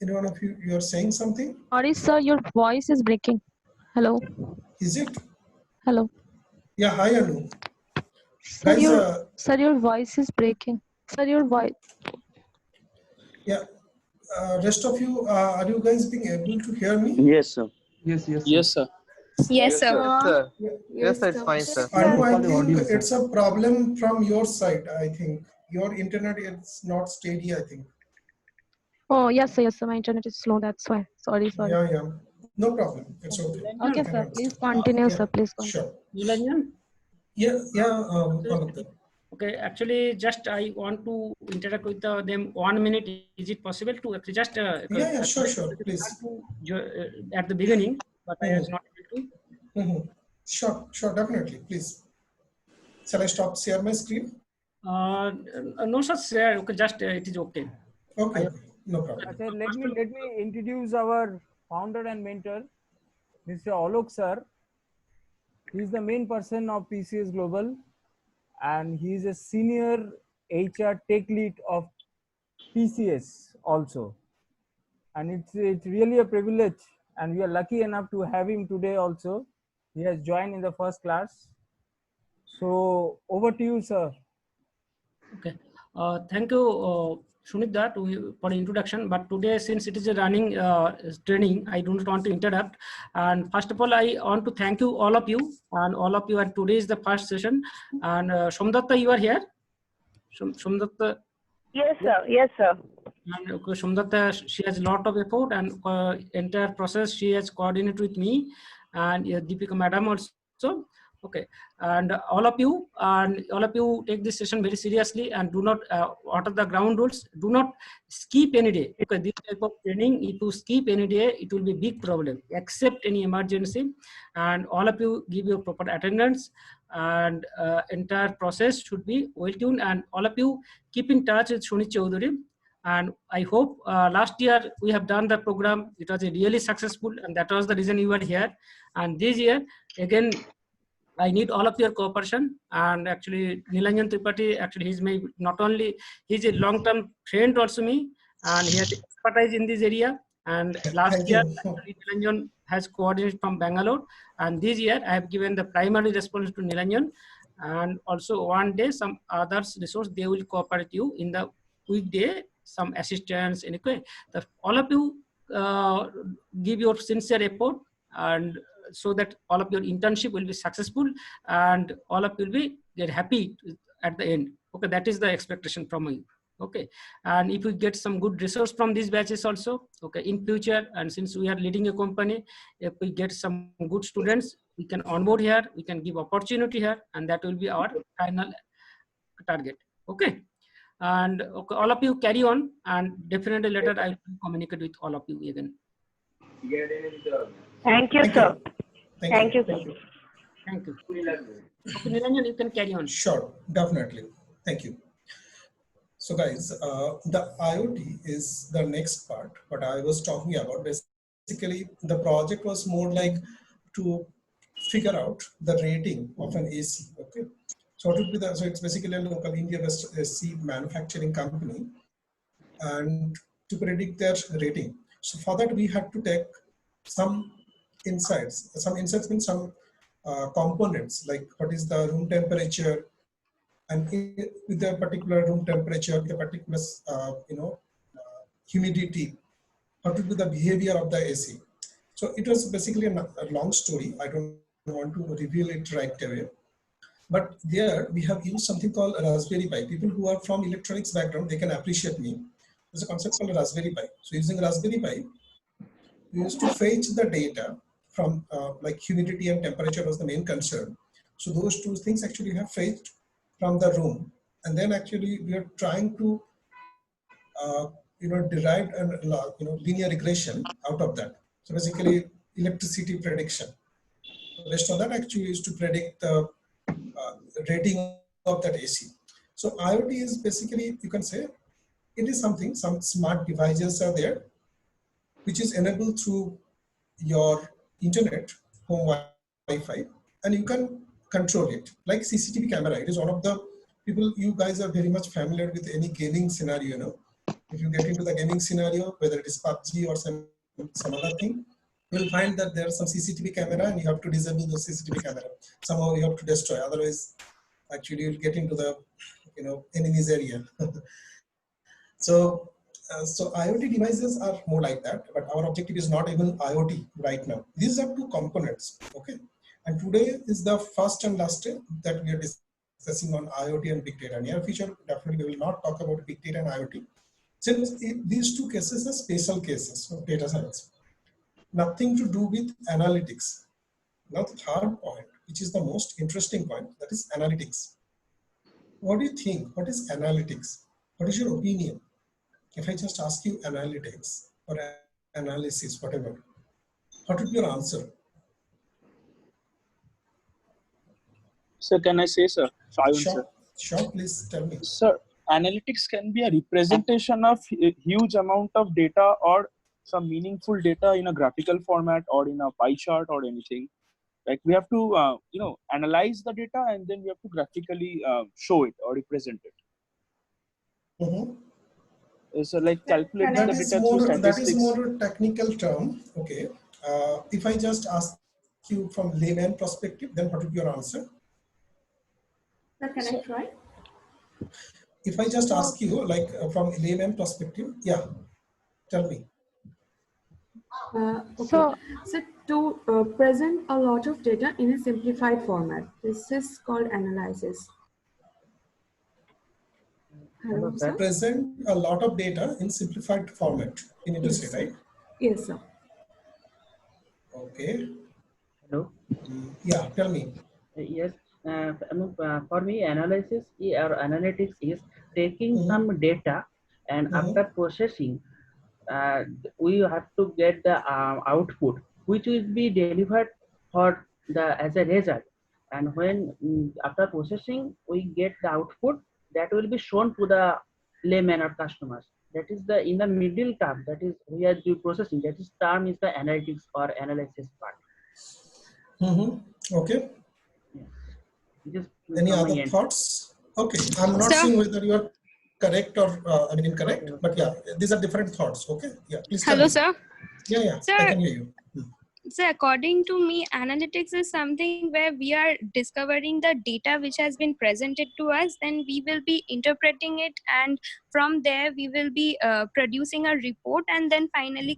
Any one of you are saying something? Sorry, sir, your voice is breaking. Hello. Is it? Hello. Yeah, hi, Anu. Sir, Guys, your voice is breaking. Sir, your voice. Yeah. Rest of you, are you guys being able to hear me? Yes, sir. Yes, yes, Yes, sir. Yes, sir. Yes, sir, it's fine, sir. Anu, I think it's a problem from your side, I think. Your internet is not steady, I think. Oh, yes, sir, my internet is slow. That's why. Sorry. Yeah, yeah. No problem. It's okay. Okay, sir. Please continue, sir. Please continue. Sure. Nilanjan? Yeah, all of them. Okay, actually, just I want to interact with them 1 minute. Is it possible to actually just? Yeah, sure, please. At the beginning, but I was not able to. Sure, definitely, please. Shall I stop share my screen? No, sir, share. Okay, just it is okay. Okay, no problem. Okay, let me introduce our founder and mentor, Mr. Alok sir. He is the main person of PCS Global, and he is a senior HR tech lead of PCS also. And it's really a privilege, and we are lucky enough to have him today also. He has joined in the first class. So over to you, sir. Okay, thank you, Sunitda, for the introduction. But today, since it is a running training, I do not want to interrupt. And first of all, I want to thank you, all of you. And today is the first session. And Somdatta, you are here? Somdatta? Yes, sir. Yes, sir. And Somdatta, she has a lot of effort, and entire process she has coordinated with me, and Deepika madam also. Okay, and all of you take this session very seriously, and do not what are the ground rules? Do not skip any day. Okay, this type of training, if you skip any day, it will be a big problem. Except any emergency, and all of you give your proper attendance, and entire process should be well tuned. And all of you keep in touch with Sunit Chaudhary. And I hope last year we have done the program. It was really successful, and that was the reason you were here. And this year, again, I need all of your cooperation. And actually, Nilanjan Tripathi, actually, he's my not only he's a long-term friend also me, and he has expertise in this area. And last Thank year, you. actually, Nilanjan has coordinated from Bangalore, and this year I have given the primary response to Nilanjan, and also one day some others resource they will cooperate you in the weekday, some assistance. Anyway, all of you give your sincere effort, and so that all of your internship will be successful and all of you will be get happy at the end. Okay, that is the expectation from you. Okay, and if we get some good resource from these batches also, okay, in future, and since we are leading a company, if we get some good students, we can onboard here, we can give opportunity here, and that will be our final target. Okay, and okay, all of you carry on, and definitely later I will communicate with all of you again. Thank you, sir. Thank you, sir. Thank you. Okay, Nilanjan, you can carry on. Sure, definitely. Thank you. So guys, the IoT is the next part, what I was talking about. Basically, the project was more like to figure out the rating of an AC, okay? So what would be the, so it's basically a local India-based AC manufacturing company, and to predict their rating. So for that, we had to take some insights. Some insights means some components, like what is the room temperature, and with a particular room temperature, the particular humidity, what would be the behavior of the AC. So it was basically a long story. I don't want to reveal it right away. But there we have used something called Raspberry Pi. People who are from electronics background, they can appreciate me. There's a concept called Raspberry Pi. So using Raspberry Pi, we used to fetch the data from like humidity and temperature was the main concern. So those two things actually have fetched from the room, and then actually we are trying to derive an linear regression out of that. So basically electricity prediction. Based on that, actually is to predict the rating of that AC. So IoT is basically, you can say, it is something, some smart devices are there, which is enabled through your internet, home Wi-Fi, and you can control it. Like CCTV camera, it is one of the people, you guys are very much familiar with any gaming scenario, you know. If you get into the gaming scenario, whether it is PUBG or some other thing, you will find that there are some CCTV camera and you have to disable the CCTV camera. Somehow you have to destroy, otherwise actually you'll get into the enemy's area. So IoT devices are more like that, but our objective is not even IoT right now. These are two components, okay? And today is the first and last day that we are discussing on IoT and big data. In near future, definitely we will not talk about big data and IoT. Since these two cases are special cases of data science, nothing to do with analytics. Now the third point, which is the most interesting point, that is analytics. What do you think? What is analytics? What is your opinion? If I just ask you analytics or analysis, whatever, what would be your answer? Sir, can I say, sir? Sure, please tell me. Sir, analytics can be a representation of a huge amount of data or some meaningful data in a graphical format or in a pie chart or anything. Like we have to, analyze the data and then we have to graphically show it or represent it. So like calculate the data through statistics. That is more a technical term. Okay. If I just ask you from layman perspective, then what would be your answer? Can I try? If I just ask you, like from layman perspective, yeah, tell me. Okay. So to present a lot of data in a simplified format, this is called analysis. Hello, sir? Present a lot of data in simplified format in industry, Yes. right? Yes, sir. Okay. Hello. Yeah, tell me. Yes. For me, analysis or analytics is taking some data and after processing, we have to get the output, which will be delivered for the as a result. And when after processing, we get the output that will be shown to the layman or customers. That is the in the middle term. That is we are doing processing. That is term is the analytics or analysis part. Okay. Yes. Just Any from my other end. thoughts? Okay, I'm not Sir. saying whether you are correct or I mean incorrect, but yeah, these are different thoughts. Okay, yeah, please tell Hello, me. sir. Yeah, I Sir, can hear you. so according to me, analytics is something where we are discovering the data which has been presented to us, then we will be interpreting it, and from there we will be producing a report, and then finally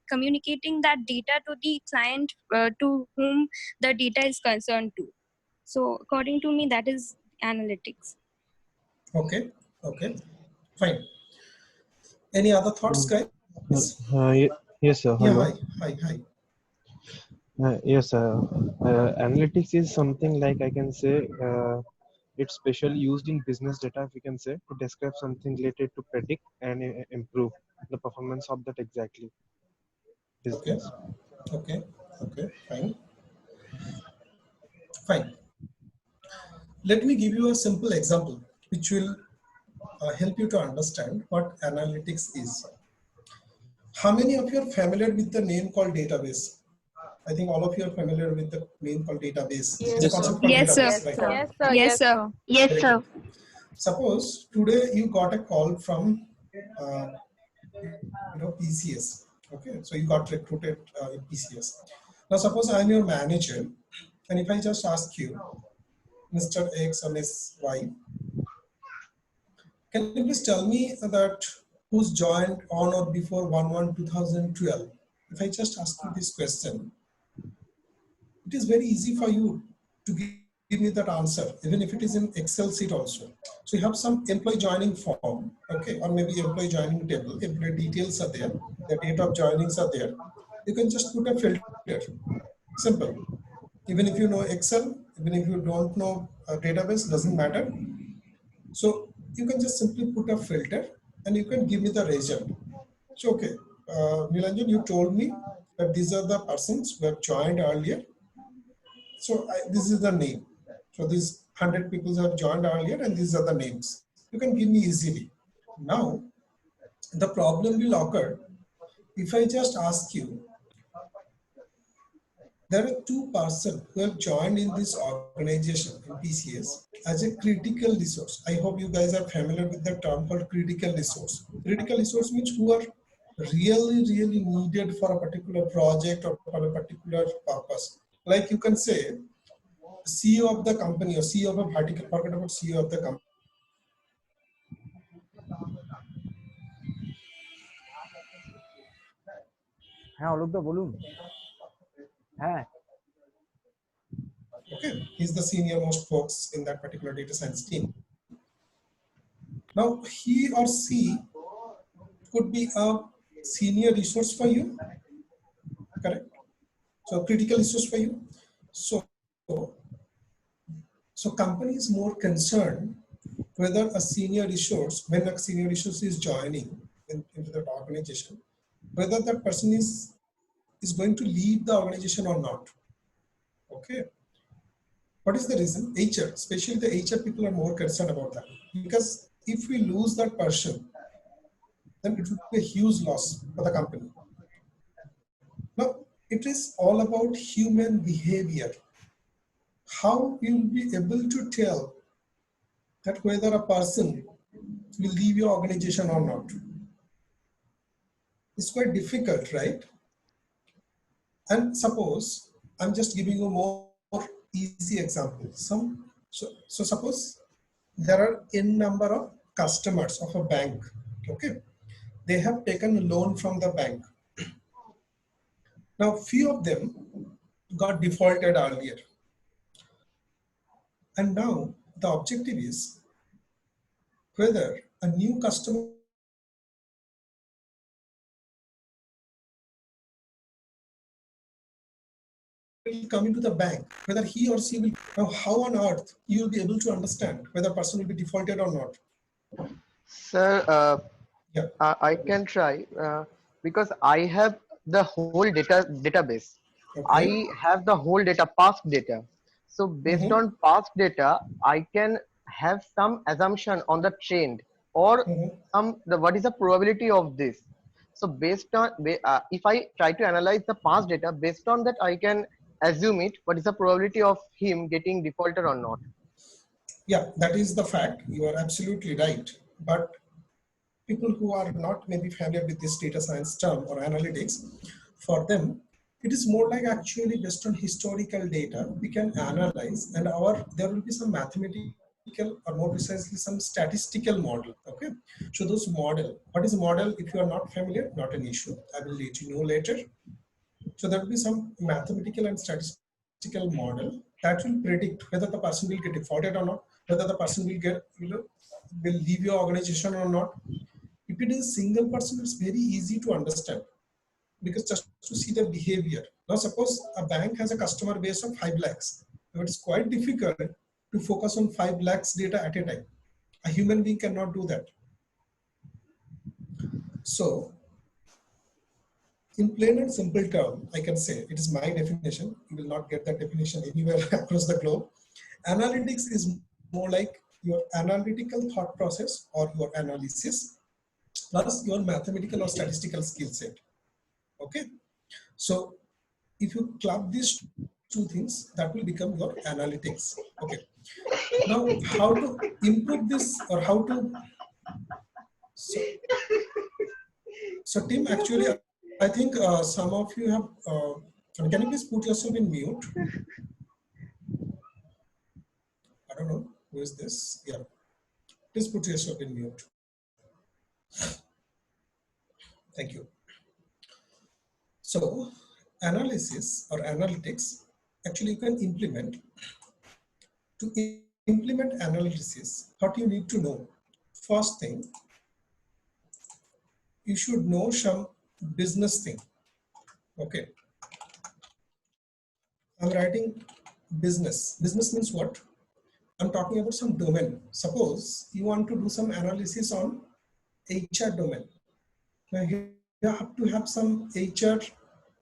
communicating that data to the client to whom the data is concerned to. So according to me, that is analytics. Okay, fine. Any other thoughts, guys? Yes, sir. Yeah, Hello. hi. Yes, analytics is something like I can say it's specially used in business data, if we can say, to describe something related to predict and improve the performance of that exactly business. Okay, fine. Let me give you a simple example which will help you to understand what analytics is. How many of you are familiar with the name called database? I think all of you are familiar with the name called database. It's a concept called Yes, sir. database, right? Yes, sir. Yes, Very sir. good. Suppose today you got a call from PCS. Okay, so you got recruited in PCS. Now suppose I'm your manager, and if I just ask you, Mr. X or Miss Y, can you please tell me that who's joined on or before 1/1/2012? If I just ask you this question, it is very easy for you to give me that answer, even if it is in Excel sheet also. So you have some employee joining form, okay, or maybe employee joining table, employee details are there, the date of joinings are there. You can just put a filter, simple. Even if you know Excel, even if you don't know a database, doesn't matter. So you can just simply put a filter and you can give me the result. So, okay, Nilanjan, you told me that these are the persons who have joined earlier. So this is the name. So these 100 people have joined earlier and these are the names. You can give me easily. Now, the problem will occur if I just ask you, there are two persons who have joined in this organization in PCS as a critical resource. I hope you guys are familiar with the term called critical resource. Critical resource means who are really needed for a particular project or for a particular purpose. Like you can say, CEO of the company or CEO of a vertical, forget about CEO of the company. হ্যাঁ অলোকদা বলুন হ্যাঁ Okay, he's the senior most folks in that particular data science team. Now he or she could be a senior resource for you, correct? So critical resource for you. So company is more concerned whether a senior resource, when a senior resource is joining into that organization, whether that person is going to lead the organization or not. Okay. What is the reason? HR, especially the HR people are more concerned about that. Because if we lose that person, then it would be a huge loss for the company. Now, it is all about human behavior. How you will be able to tell that whether a person will leave your organization or not. It's quite difficult, right? And suppose I'm just giving you more easy example. So suppose there are n number of customers of a bank. Okay, they have taken a loan from the bank. Now few of them got defaulted earlier, and now the objective is whether a new customer will come into the bank, whether he or she will. Now how on earth you will be able to understand whether a person will be defaulted or not? Sir, I can try because I have the whole database. Okay. I have the whole data, past data. So based on past data, I can have some assumption on the trend or what is the probability of this. So based on if I try to analyze the past data, based on that I can assume it what is the probability of him getting defaulted or not. Yeah, that is the fact. You are absolutely right. But people who are not maybe familiar with this data science term or analytics, for them, it is more like actually based on historical data, we can analyze and there will be some mathematical or more precisely some statistical model. Okay. So those model, what is a model? If you are not familiar, not an issue. I will let you know later. So there will be some mathematical and statistical model that will predict whether the person will get defaulted or not, whether the person will get, will leave your organization or not. If it is a single person, it's very easy to understand because just to see the behavior. Now, suppose a bank has a customer base of 5 lakhs. Now, it's quite difficult to focus on 5 lakhs data at a time. A human being cannot do that. So, in plain and simple term, I can say, it is my definition. You will not get that definition anywhere across the globe. Analytics is more like your analytical thought process or your analysis plus your mathematical or statistical skill set. Okay. So if you club these two things, that will become your analytics. Okay. Now, how to improve this or how to... So Tim, actually, I think some of you have... can you please put yourself in mute? I don't know. Who is this? Yeah. Please put yourself in mute. Thank you. So analysis or analytics, actually you can implement. To implement analysis, what you need to know? First thing, you should know some business thing. Okay. I'm writing business. Business means what? I'm talking about some domain. Suppose you want to do some analysis on HR domain. Now you have to have some HR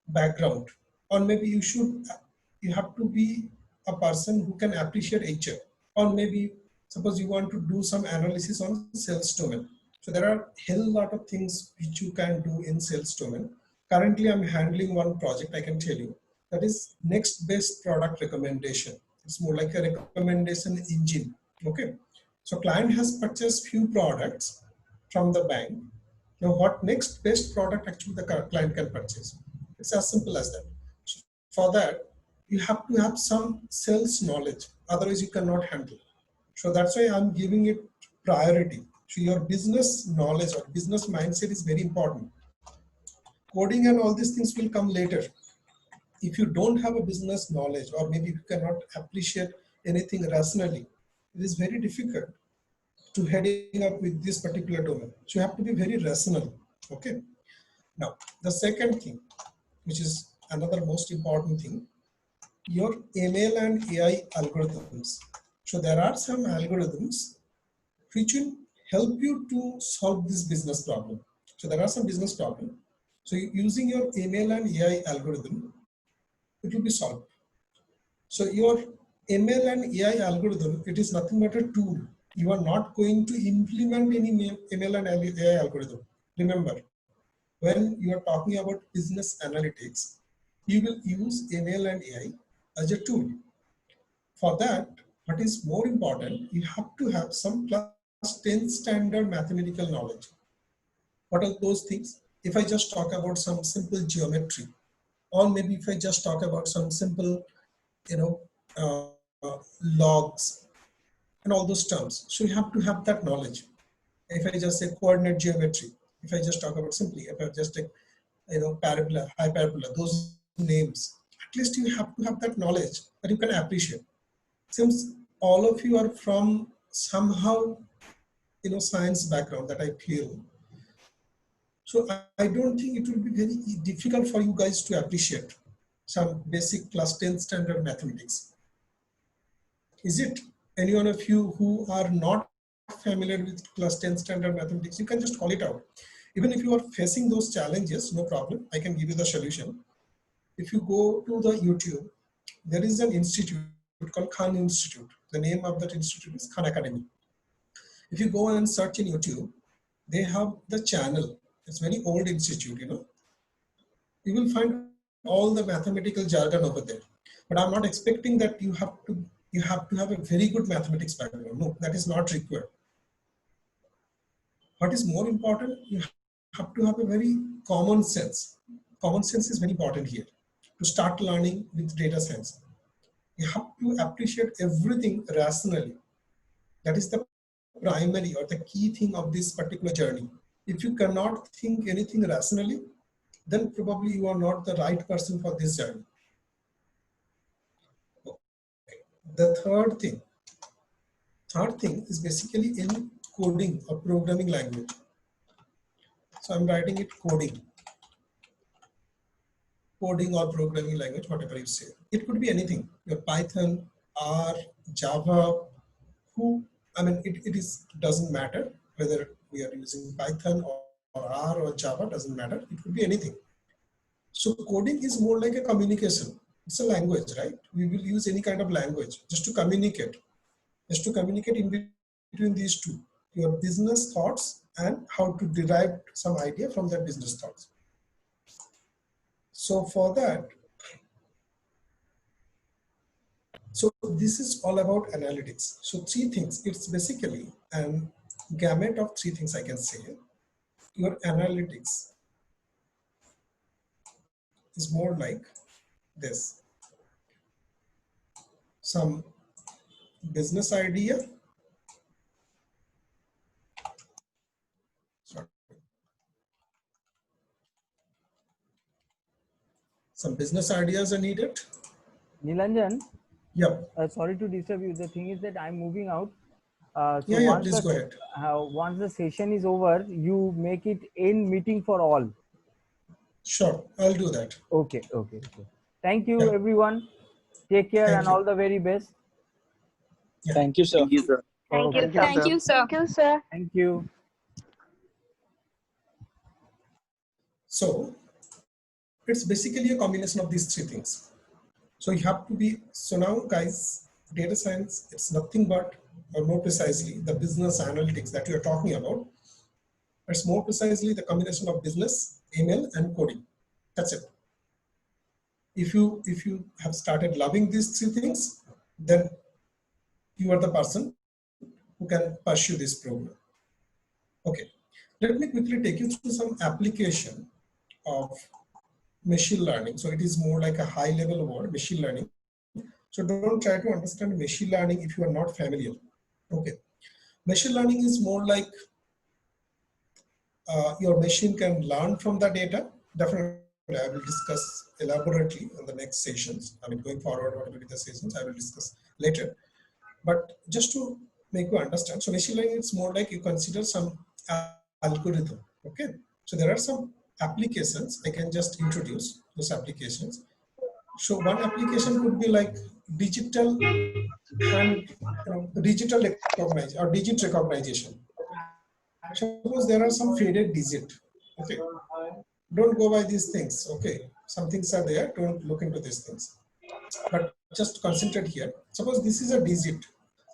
background, or maybe you have to be a person who can appreciate HR, or maybe suppose you want to do some analysis on sales domain. So there are a hell lot of things which you can do in sales domain. Currently, I'm handling one project, I can tell you, that is next best product recommendation. It's more like a recommendation engine. Okay. So client has purchased few products from the bank. Now what next best product actually the client can purchase? It's as simple as that. So for that, you have to have some sales knowledge. Otherwise you cannot handle. So that's why I'm giving it priority. So your business knowledge or business mindset is very important. Coding and all these things will come later. If you don't have a business knowledge, or maybe you cannot appreciate anything rationally, it is very difficult to heading up with this particular domain. So you have to be very rational. Okay. Now, the second thing, which is another most important thing, your ML and AI algorithms. So there are some algorithms which will help you to solve this business problem. So there are some business problems. So using your ML and AI algorithm, it will be solved. So your ML and AI algorithm, it is nothing but a tool. You are not going to implement any ML and AI algorithm. Remember, when you are talking about business analytics, you will use ML and AI as a tool. For that, what is more important, you have to have some class 10 standard mathematical knowledge. What are those things? If I just talk about some simple geometry, or maybe if I just talk about some simple, logs and all those terms. So you have to have that knowledge. If I just say coordinate geometry, if I just talk about simply, if I just take, parabola, hyperbola, those names, at least you have to have that knowledge that you can appreciate. Since all of you are from somehow, science background that I feel, so I don't think it will be very difficult for you guys to appreciate some basic class 10 standard mathematics. Is it? Any one of you who are not familiar with class 10 standard mathematics, you can just call it out. Even if you are facing those challenges, no problem, I can give you the solution. If you go to the YouTube, there is an institute called Khan Institute. The name of that institute is Khan Academy. If you go and search in YouTube, they have the channel. It's very old institute, You will find all the mathematical jargon over there. But I'm not expecting that you have to you have to have a very good mathematics background. No, that is not required. What is more important, you have to have a very common sense. Common sense is very important here to start learning with data science. You have to appreciate everything rationally. That is the primary or the key thing of this particular journey. If you cannot think anything rationally, then probably you are not the right person for this journey. The third thing is basically in coding or programming language. So I'm writing it coding or programming language, whatever you say. It could be anything, your Python, R, Java, it doesn't matter whether we are using Python or R or Java, doesn't matter. It could be anything. So coding is more like a communication. It's a language, right? We will use any kind of language just to communicate in between these two, your business thoughts and how to derive some idea from that business thoughts. So for that, so this is all about analytics. So 3 things, it's basically a gamut of 3 things I can say. Your analytics is more like this. Some business idea, some business ideas are needed. Nilanjan? Yep. Sorry to disturb you. The thing is that I'm moving out. Please go ahead. Once the session is over, you make it in meeting for all. Sure, I'll do that. Okay. Thank you, everyone. Take care and all the very best. Yeah. Thank you, sir. Thank you, sir. Thank you, sir. Thank you. So it's basically a combination of these 3 things. So you have to be, so now guys, data science, it's nothing but, or more precisely, the business analytics that you're talking about. It's more precisely the combination of business, ML and coding. That's it. If you have started loving these 3 things, then you are the person who can pursue this program. Okay, let me quickly take you through some application of machine learning. So it is more like a high level word, machine learning. So don't try to understand machine learning if you are not familiar. Okay, machine learning is more like your machine can learn from the data. Definitely, I will discuss elaborately in the next sessions. I mean, going forward, what will be the sessions I will discuss later. But just to make you understand, so machine learning is more like you consider some algorithm. Okay, so there are some applications. I can just introduce those applications. So one application could be like digital and digital recognition or digit recognition. Suppose there are some faded digit. Okay, don't go by these things. Okay, some things are there. Don't look into these things. But just concentrate here. Suppose this is a digit.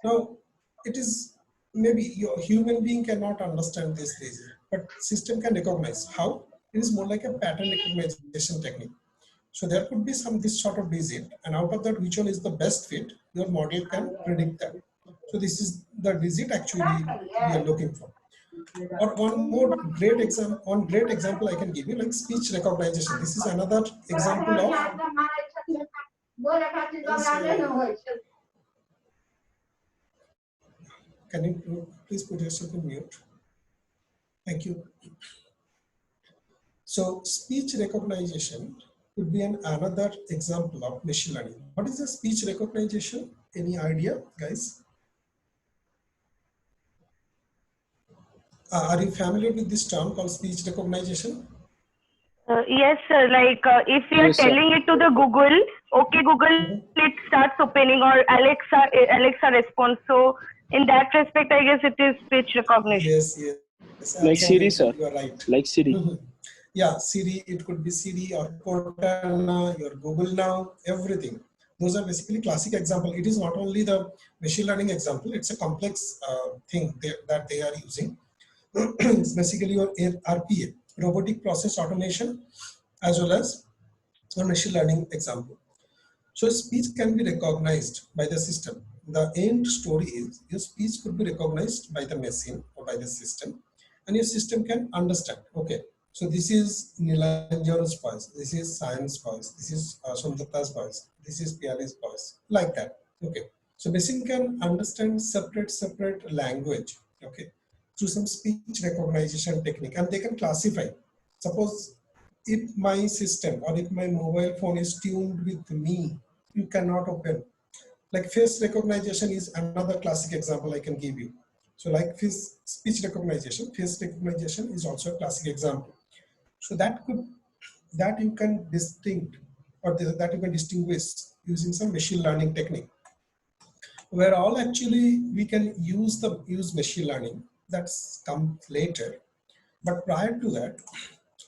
Now it is maybe your human being cannot understand this digit, but system can recognize. How? It is more like a pattern recognition technique. So there could be this sort of digit, and out of that, which one is the best fit, your model can predict that. So this is the digit actually we are looking for. Or one more great example I can give you, like speech recognition. This is another example of. Can you please put yourself in mute? Thank you. So speech recognition could be another example of machine learning. What is the speech recognition? Any idea, guys? Are you familiar with this term called speech recognition? Yes, sir. Like if we are telling it to the Google, okay, Google, it starts opening, or Alexa response. So in that respect, I guess it is speech recognition. Yes. Like Siri, sir. You are right. Like Siri. Yeah, Siri. It could be Siri or Cortana, your Google Now, everything. Those are basically classic example. It is not only the machine learning example. It's a complex thing that they are using. It's basically your RPA, robotic process automation, as well as a machine learning example. So speech can be recognized by the system. The end story is your speech could be recognized by the machine or by the system, and your system can understand. Okay, so this is Nilanjan's voice, this is Science voice, this is Somdatta's voice, this is Piali's voice, like that. Okay, so machine can understand separate language. Okay, through some speech recognition technique, and they can classify. Suppose if my system or if my mobile phone is tuned with me, you cannot open. Like face recognition is another classic example I can give you. So like speech recognition, face recognition is also a classic example. So that you can distinct, or that you can distinguish using some machine learning technique, where all actually we can use machine learning. That's come later. But prior to that,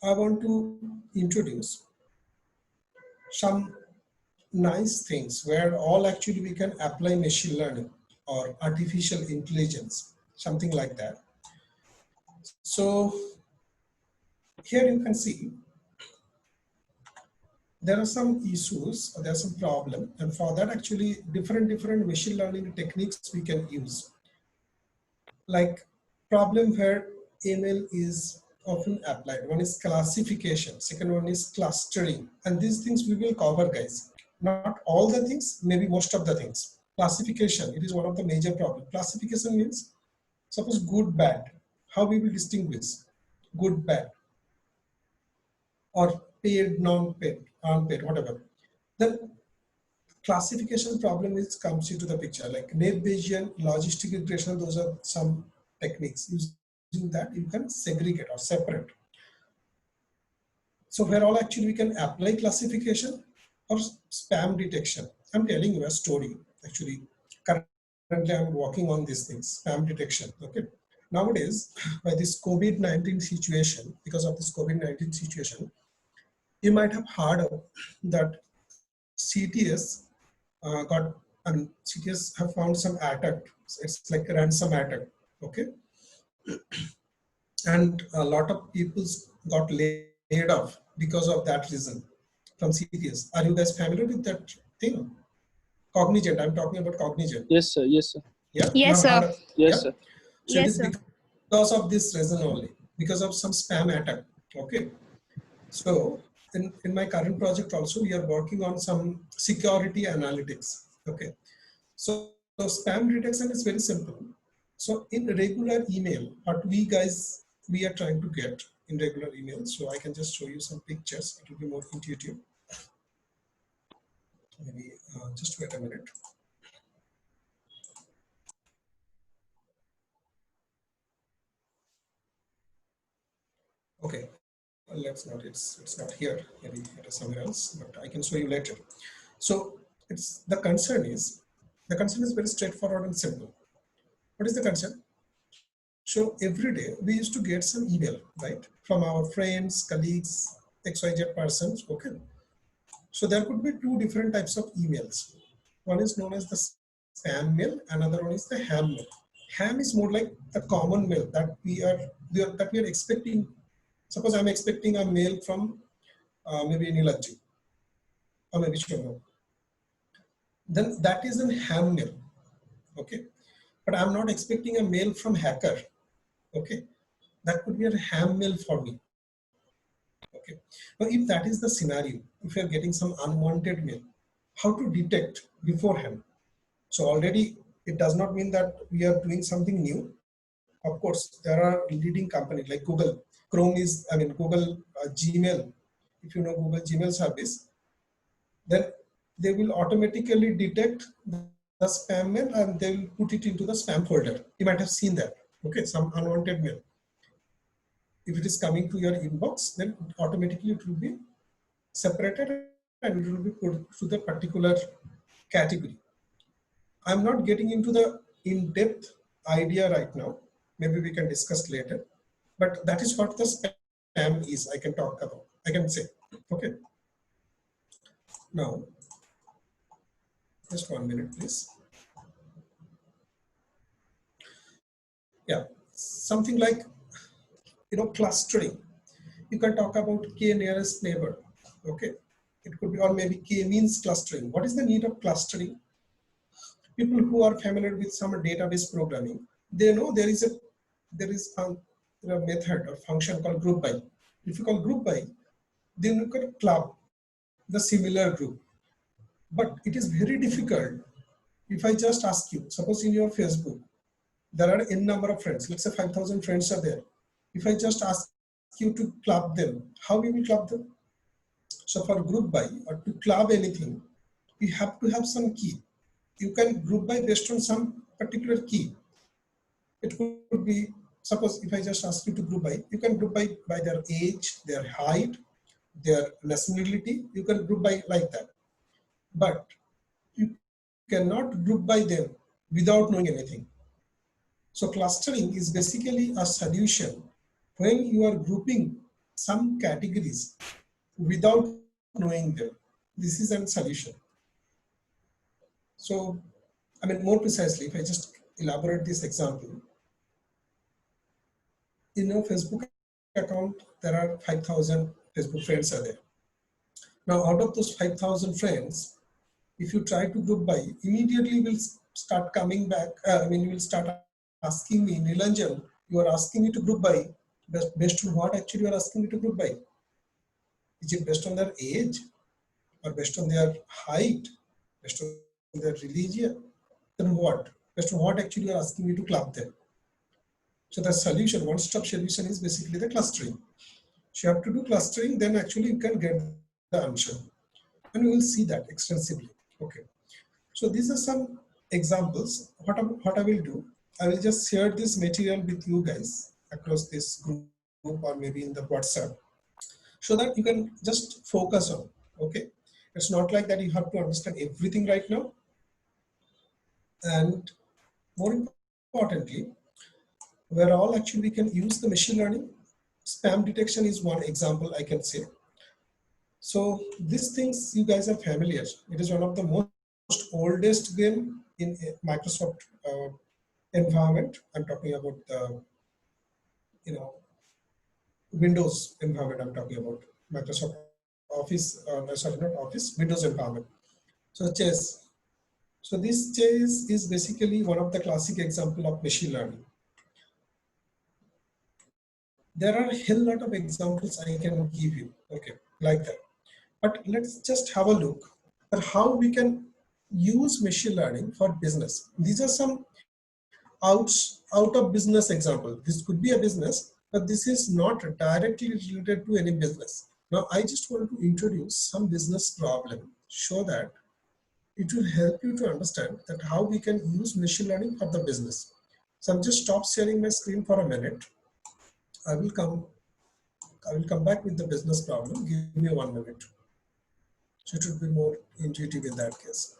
I want to introduce some nice things where all actually we can apply machine learning or artificial intelligence, something like that. So here you can see there are some issues, or there's some problem, and for that actually different machine learning techniques we can use. Like problem where ML is often applied. One is classification, second one is clustering, and these things we will cover, guys. Not all the things, maybe most of the things. Classification, it is one of the major problems. Classification means, suppose good, bad, how we will distinguish good, bad, or paid, non-paid, unpaid, whatever. Then classification problem comes into the picture, like Naive Bayesian, logistic regression, those are some techniques. Using that, you can segregate or separate. So where all actually we can apply classification or spam detection. I'm telling you a story. Actually, currently I'm working on these things, spam detection. Okay. Nowadays, by this COVID-19 situation, because of this COVID-19 situation, you might have heard of that CTS CTS have found some attack. It's like a ransom attack. Okay. And a lot of people got laid off because of that reason from CTS. Are you guys familiar with that thing? Cognizant, I'm talking about Cognizant. Yes, sir. Yes, sir. Yeah. Yes, sir. Yes, Yeah? sir. So Yes, it is sir. because of this reason only, because of some spam attack. Okay. So in my current project also, we are working on some security analytics. Okay. So spam detection is very simple. So in regular email, what we are trying to get in regular email. So I can just show you some pictures. It will be more intuitive. Maybe just wait a minute. Okay, well, let's not. It's not here. Maybe it is somewhere else. But I can show you later. So the concern is very straightforward and simple. What is the concern? So every day we used to get some email, right, from our friends, colleagues, XYZ persons. Okay. So there could be two different types of emails. One is known as the spam mail, another one is the ham mail. Ham is more like the common mail that we are expecting. Suppose I'm expecting a mail from maybe Nilanjan or maybe Shobha. Then that is a ham mail. Okay. But I'm not expecting a mail from hacker. Okay. That could be a ham mail for me. Okay. Now, if that is the scenario, if you're getting some unwanted mail, how to detect beforehand? So already it does not mean that we are doing something new. Of course, there are leading companies like Google. Google Gmail. If you know Google Gmail service, then they will automatically detect the spam mail and they will put it into the spam folder. You might have seen that. Okay, some unwanted mail. If it is coming to your inbox, then automatically it will be separated and it will be put to the particular category. I'm not getting into the in-depth idea right now. Maybe we can discuss later. But that is what the spam is. I can talk about. I can say. Okay. Now, just 1 minute, please. Yeah, something like, clustering. You can talk about k nearest neighbor. Okay. It could be, or maybe k-means clustering. What is the need of clustering? People who are familiar with some database programming, they know there is a method or function called group by. If you call group by, then you can club the similar group. But it is very difficult if I just ask you, suppose in your Facebook, there are n number of friends, let's say 5,000 friends are there. If I just ask you to club them, how you will club them? So for group by or to club anything, you have to have some key. You can group by based on some particular key. It could be, suppose if I just ask you to group by, you can group by their age, their height, their nationality, you can group by like that. But you cannot group by them without knowing anything. So clustering is basically a solution when you are grouping some categories without knowing them. This is a solution. So, I mean, more precisely, if I just elaborate this example, in your Facebook account, there are 5,000 Facebook friends are there. Now, out of those 5,000 friends, if you try to group by, immediately will start coming back. You will start asking me, Nilanjan, you are asking me to group by, based on what actually you are asking me to group by? Is it based on their age or based on their height, based on their religion? Then what? Based on what actually you are asking me to club them? So the solution, one-stop solution is basically the clustering. So you have to do clustering, then actually you can get the answer. And we will see that extensively. Okay. So these are some examples. What I will do, I will just share this material with you guys across this group or maybe in the WhatsApp, so that you can just focus on. Okay. It's not like that you have to understand everything right now. And more importantly, where all actually we can use the machine learning. Spam detection is one example I can say. So these things you guys are familiar. It is one of the most oldest game in Microsoft environment. I'm talking about the, Windows environment. I'm talking about Microsoft Office, sorry, not Office, Windows environment. So chess. So this chess is basically one of the classic example of machine learning. There are a hell lot of examples I can give you, okay, like that. But let's just have a look at how we can use machine learning for business. These are some out of business example. This could be a business, but this is not directly related to any business. Now, I just want to introduce some business problem, show that it will help you to understand that how we can use machine learning for the business. So I'm just stop sharing my screen for a minute. I will come back with the business problem. Give me 1 minute. So it would be more intuitive in that case.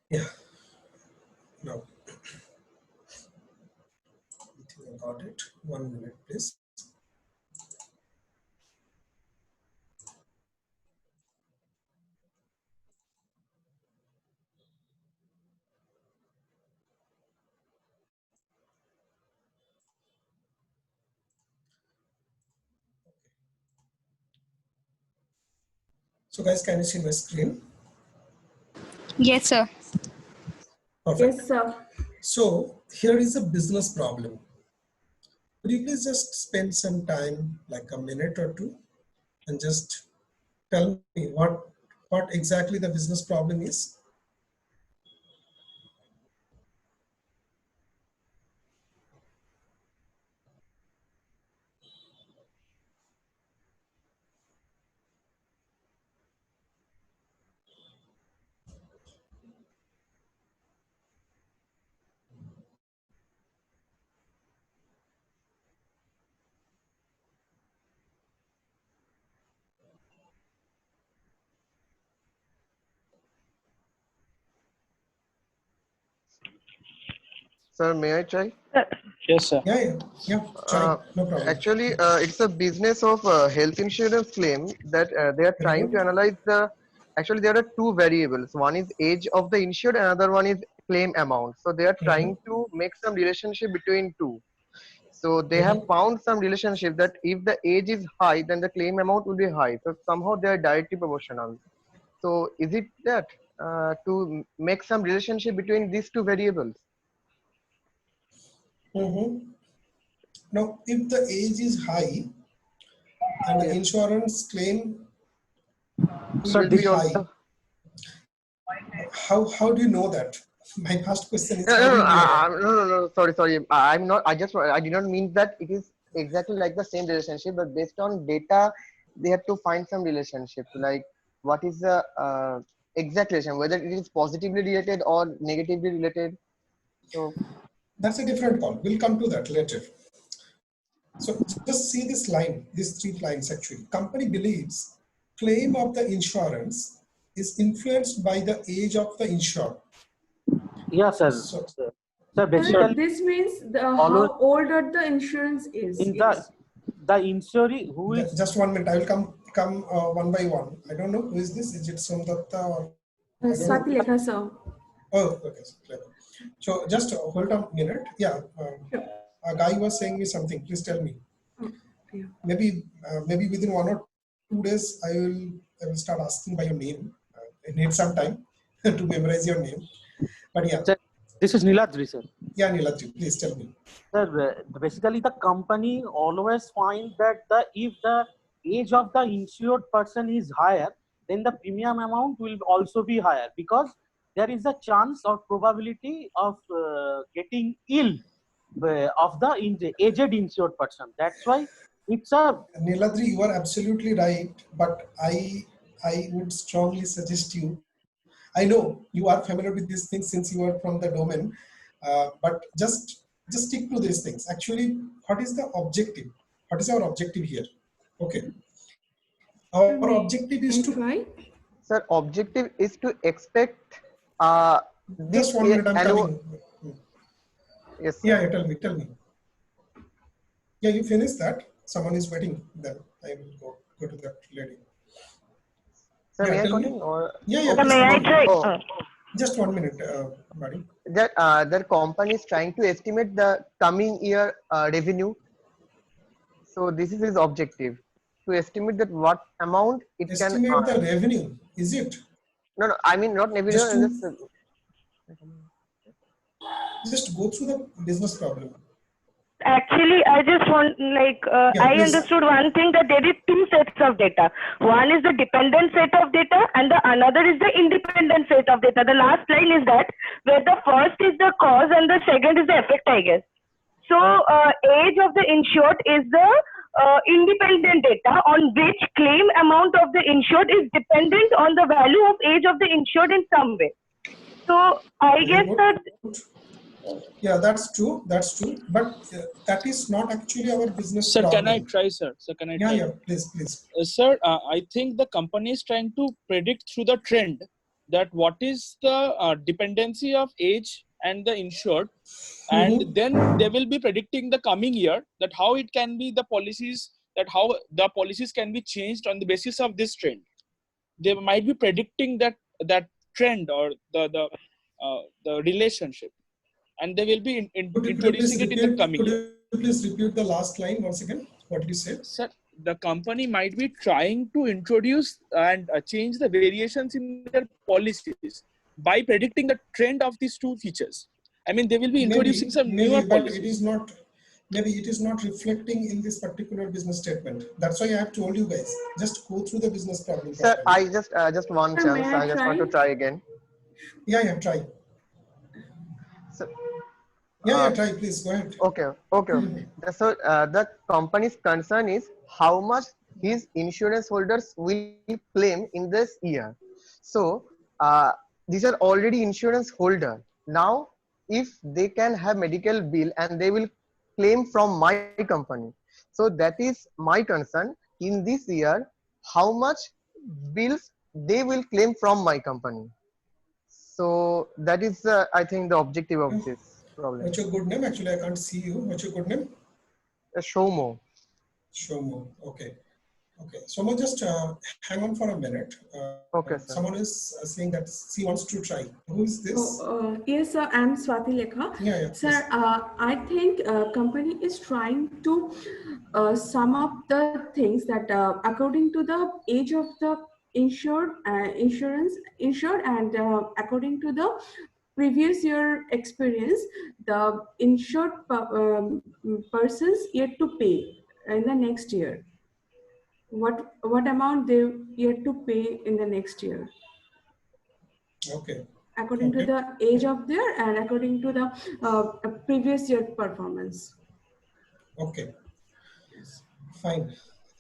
Yeah. Now, I think I got it. 1 minute, please. So guys, can you see my screen? Yes, sir. Perfect. Yes, sir. So here is a business problem. Could you please just spend some time, like a minute or two, and just tell me what exactly the business problem is? Sir, may I try? Yes, sir. Yeah. Try. No problem. Actually, it's a business of health insurance claim that they are trying to analyze the. Actually, there are two variables. One is age of the insured, another one is claim amount. So they are trying to make some relationship between two. So they have found some relationship that if the age is high, then the claim amount will be high. So somehow they are directly proportional. So is it that to make some relationship between these two variables? Now, if the age is high and the insurance claim will be high, how do you know that? My first question is, how do you know that? No. Sorry. I'm not. I did not mean that it is exactly like the same relationship, but based on data, they have to find some relationship. Like what is the exact relation, whether it is positively related or negatively related. So that's a different call. We'll come to that later. So just see this line, these 3 lines actually. Company believes claim of the insurance is influenced by the age of the insured. Yes, sir. So, So basically, this means how old the insurance is. In the insurer who is just 1 minute. I will come one by one. I don't know who is this. Is it Somdatta or Swati Lekha, sir. Oh, okay. So just hold on a minute. Yeah, a guy was saying me something. Please tell me. Maybe within 1 or 2 days, I will start asking by your name. I need some time to memorize your name. But yeah. Sir, this is Niladri, sir. Yeah, Niladri, please tell me. Sir, basically the company always find that if the age of the insured person is higher, then the premium amount will also be higher, because there is a chance or probability of getting ill of the aged insured person. That's why it's a... Niladri, you are absolutely right, but I would strongly suggest you. I know you are familiar with these things since you are from the domain, but just stick to these things. Actually, what is the objective? What is our objective here? Okay. Our objective is to... Sir, objective is to expect this just 1 minute, I'm coming. Yes, sir. Yeah, tell me. Yeah, you finish that. Someone is waiting. Then I will go to that lady. Sir, may I tell me. continue? Or... Yeah. May I try? Just 1 minute, buddy. That their company is trying to estimate the coming year revenue. So this is his objective, to estimate that what amount it estimate can the revenue. Is it? No, I mean not revenue. Just go through the business problem. Actually, I just want, I understood one thing, that there is 2 sets of data. One is the dependent set of data and the another is the independent set of data. The last line is that where the first is the cause and the second is the effect, I guess. So age of the insured is the independent data on which claim amount of the insured is dependent on the value of age of the insured in some way. So I guess that... Yeah, that's true. But that is not actually our business Sir, problem. can I try, sir? Sir, can I try? Yeah, please. Sir, I think the company is trying to predict through the trend that what is the dependency of age and the insured, and then they will be predicting the coming year, that how it can be the policies, that how the policies can be changed on the basis of this trend. They might be predicting that trend or the relationship, and they will be introducing it in the coming year. Could you please repeat the last line once again? What did you say? Sir, the company might be trying to introduce and change the variations in their policies by predicting the trend of these 2 features. I mean, they will be introducing some newer policies. Maybe it is not reflecting in this particular business statement. That's why I have told you guys, just go through the business problem. Sir, I just one chance. I just want to try again. Yeah, try. So, try, please go ahead. Okay. So the company's concern is how much his insurance holders will claim in this year. So these are already insurance holder. Now, if they can have medical bill and they will claim from my company, so that is my concern. In this year, how much bills they will claim from my company. So that is, I think, the objective of this problem. What's your good name? Actually, I can't see you. What's your good name? Shomo. Shomo. Okay. Okay, someone just hang on for a minute. Okay, sir. Someone is saying that she wants to try. Who is this? Yes, sir. I'm Swati Lekha. Yeah, Sir, I think company is trying to sum up the things that according to the age of the insured, and according to the previous year experience, the insured persons yet to pay in the next year. What amount they yet to pay in the next year? Okay. According to the age of their and according to the previous year performance. Okay. Fine.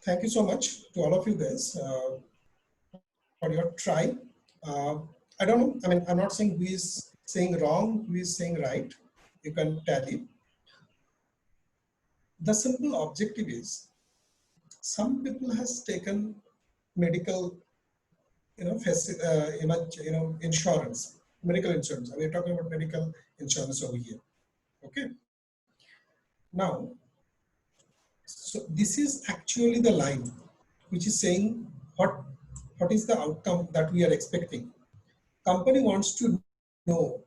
Thank you so much to all of you guys for your try. I don't know. I mean, I'm not saying who is saying wrong, who is saying right. You can tally. The simple objective is some people has taken medical, insurance, medical insurance. We're talking about medical insurance over here. Okay. Now, so this is actually the line which is saying what is the outcome that we are expecting. Company wants to know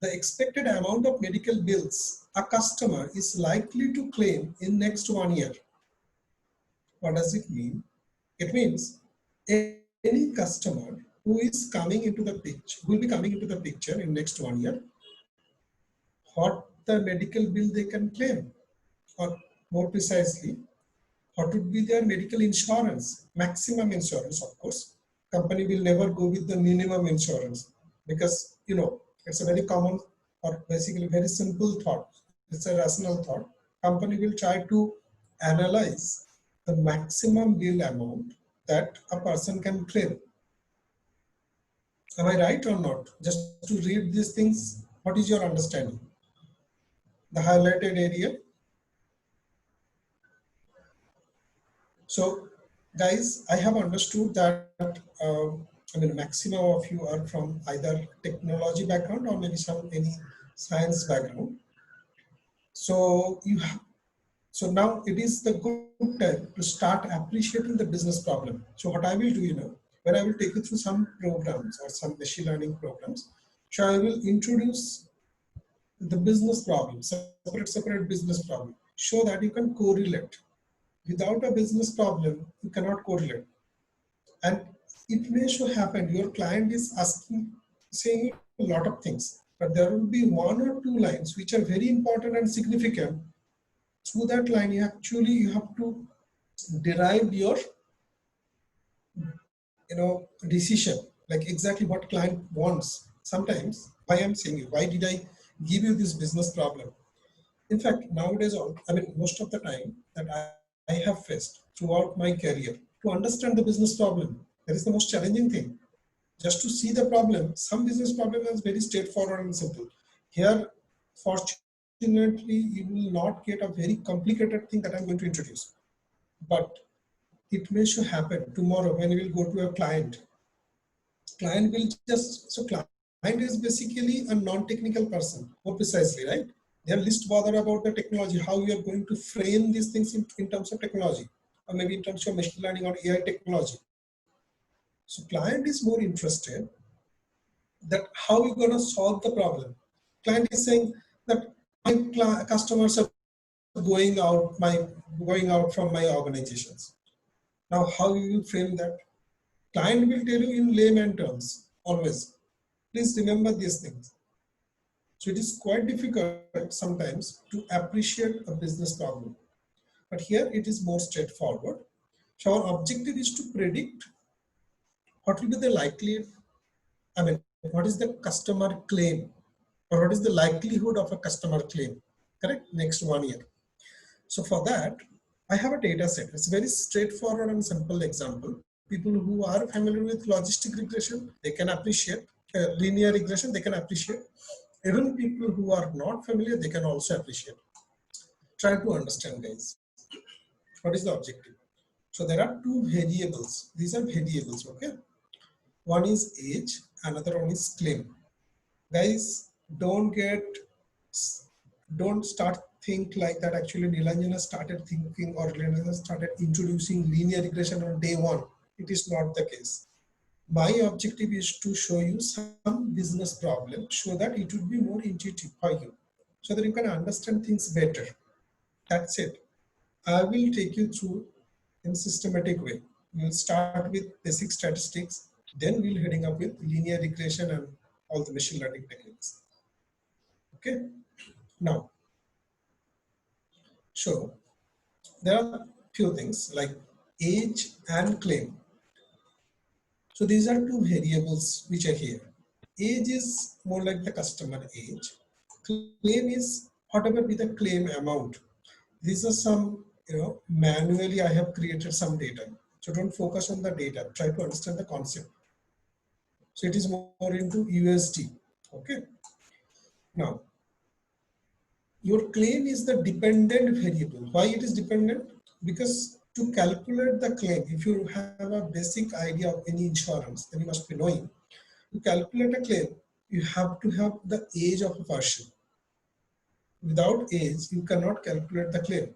the expected amount of medical bills a customer is likely to claim in next 1 year. What does it mean? It means any customer who is coming into the picture, will be coming into the picture in next 1 year, what the medical bill they can claim, or more precisely, what would be their medical insurance, maximum insurance, of course. Company will never go with the minimum insurance because, it's a very common or basically very simple thought. It's a rational thought. Company will try to analyze the maximum bill amount that a person can claim. Am I right or not? Just to read these things, what is your understanding? The highlighted area. So, guys, I have understood that maximum of you are from either technology background or maybe any science background. So so now it is the good time to start appreciating the business problem. So what I will do, when I will take you through some programs or some machine learning programs, so I will introduce the business problem, separate business problem, so that you can correlate. Without a business problem, you cannot correlate. And it may so happen your client is saying a lot of things, but there will be 1 or 2 lines which are very important and significant. Through that line, you have to derive your, decision, like exactly what client wants. Sometimes, why I'm saying, why did I give you this business problem? In fact, nowadays, most of the time that I have faced throughout my career, to understand the business problem, that is the most challenging thing. Just to see the problem, some business problem is very straightforward and simple. Here, fortunately, you will not get a very complicated thing that I'm going to introduce. But it may should happen tomorrow when you will go to a client. Client will client is basically a non-technical person, more precisely, right? They are least bothered about the technology, how you are going to frame these things in terms of technology, or maybe in terms of machine learning or AI technology. So client is more interested that how you're going to solve the problem. Client is saying that my customers are going out from my organizations. Now, how you will frame that? Client will tell you in layman terms, always. Please remember these things. So it is quite difficult sometimes to appreciate a business problem. But here it is more straightforward. So our objective is to predict what will be the likely, what is the customer claim, or what is the likelihood of a customer claim, correct? Next 1 year. So for that, I have a data set. It's a very straightforward and simple example. People who are familiar with logistic regression, they can appreciate. Linear regression, they can appreciate. Even people who are not familiar, they can also appreciate. Try to understand, guys. What is the objective? So there are 2 variables. These are variables, okay? One is age, another one is claim. Guys, don't start think like that actually Nilanjana started thinking or Nilanjana started introducing linear regression on day one. It is not the case. My objective is to show you some business problem so that it would be more intuitive for you, so that you can understand things better. That's it. I will take you through in systematic way. We'll start with basic statistics, then we'll heading up with linear regression and all the machine learning techniques. Okay. Now, so there are few things like age and claim. So these are two variables which are here. Age is more like the customer age. Claim is whatever be the claim amount. These are some, manually I have created some data. So don't focus on the data. Try to understand the concept. So it is more into USD. Okay. Now, your claim is the dependent variable. Why it is dependent? Because to calculate the claim, if you have a basic idea of any insurance, then you must be knowing. To calculate a claim, you have to have the age of a person. Without age, you cannot calculate the claim.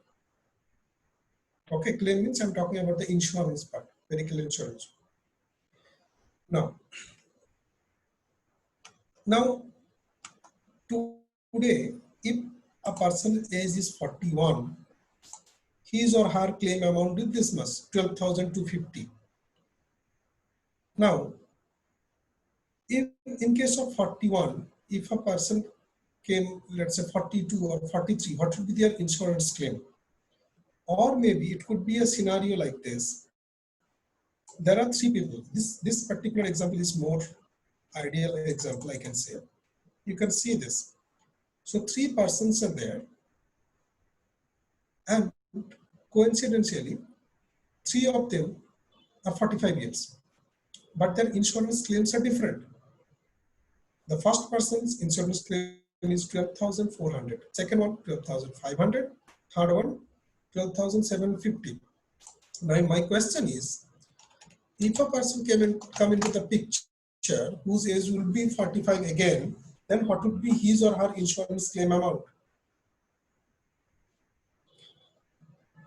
Okay, claim means I'm talking about the insurance part, medical insurance. Now today, if a person's age is 41, his or her claim amount is this much, 12,250. Now, if in case of 41, if a person came, let's say 42 or 43, what would be their insurance claim? Or maybe it could be a scenario like this. There are three people. This particular example is more ideal example, I can say. You can see this. So three persons are there, and coincidentally, three of them are 45 years, but their insurance claims are different. The first person's insurance claim is 12,400, second one 12,500, third one 12,750. Now my question is, if a person come into the picture whose age will be 45 again, then what would be his or her insurance claim amount?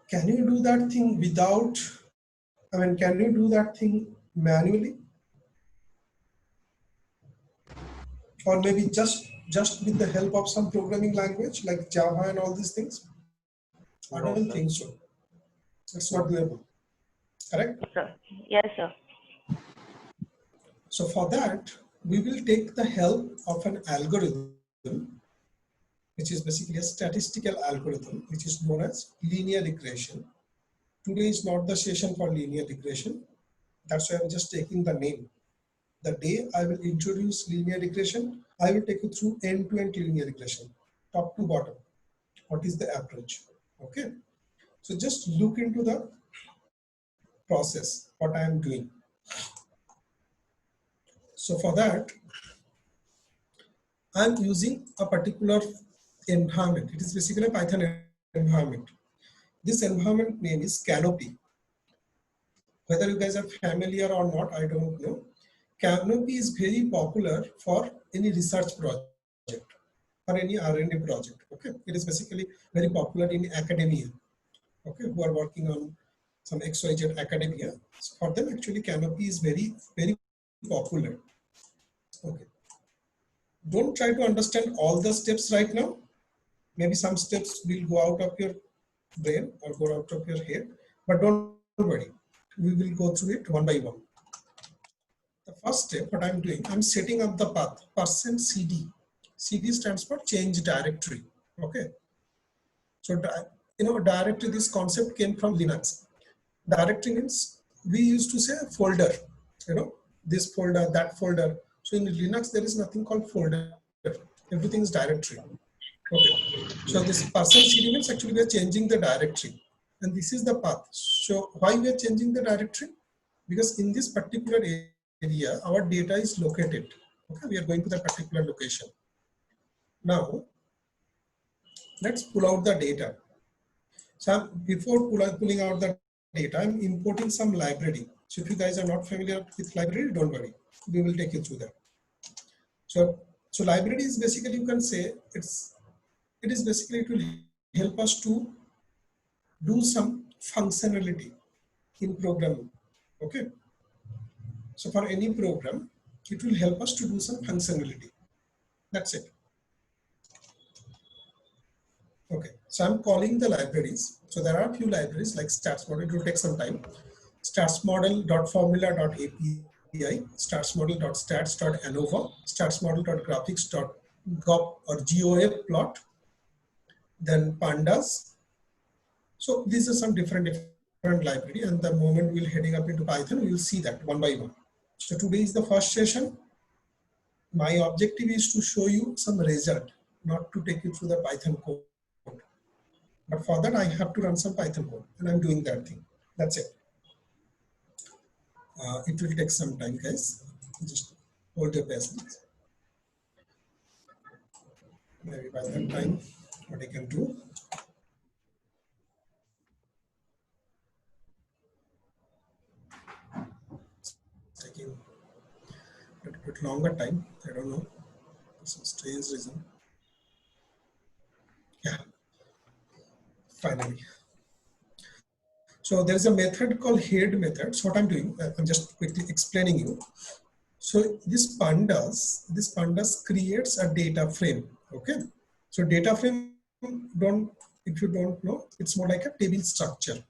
Can you do that thing without, can you do that thing manually? Or maybe just with the help of some programming language like Java and all these things? I don't think so. It's not doable. Correct? Yes, sir. So for that, we will take the help of an algorithm, which is basically a statistical algorithm, which is known as linear regression. Today is not the session for linear regression. That's why I'm just taking the name. The day I will introduce linear regression, I will take you through end-to-end linear regression, top to bottom. What is the approach? Okay. So just look into the process, what I am doing. So for that, I'm using a particular environment. It is basically a Python environment. This environment name is Canopy. Whether you guys are familiar or not, I don't know. Canopy is very popular for any research project or any R&D project. Okay, it is basically very popular in academia. Okay, who are working on some XYZ academia. So for them, actually, Canopy is very, very popular. Okay. Don't try to understand all the steps right now. Maybe some steps will go out of your brain or go out of your head, but don't worry. We will go through it one by one. The first step, what I'm doing, I'm setting up the path, %cd. CD stands for change directory. Okay. So, directory, this concept came from Linux. Directory means we used to say folder, this folder, that folder. So in Linux, there is nothing called folder. Everything is directory. Okay. So this %cd means actually we are changing the directory. And this is the path. So why we are changing the directory? Because in this particular area, our data is located. Okay, we are going to that particular location. Now, let's pull out the data. So before pulling out the data, I'm importing some library. So if you guys are not familiar with library, don't worry. We will take you through that. So library is basically, you can say, it is basically to help us to do some functionality in programming. Okay. So for any program, it will help us to do some functionality. That's it. Okay. So I'm calling the libraries. So there are a few libraries like stats model. It will take some time. Statsmodel.formula.api, statsmodel.stats.anova, statsmodel.graphics.gov or GOA plot, then pandas. So these are some different library, and the moment we'll heading up into Python, we will see that one by one. So today is the first session. My objective is to show you some result, not to take you through the Python code. But for that, I have to run some Python code, and I'm doing that thing. That's it. It will take some time, guys. Just hold your patience. Maybe by that time, what I can do. Taking a little bit longer time. I don't know. For some strange reason. Yeah. Finally. So there's a method called head method. So what I'm doing, I'm just quickly explaining you. So this pandas creates a data frame. Okay. So data frame, if you don't know, it's more like a table structure.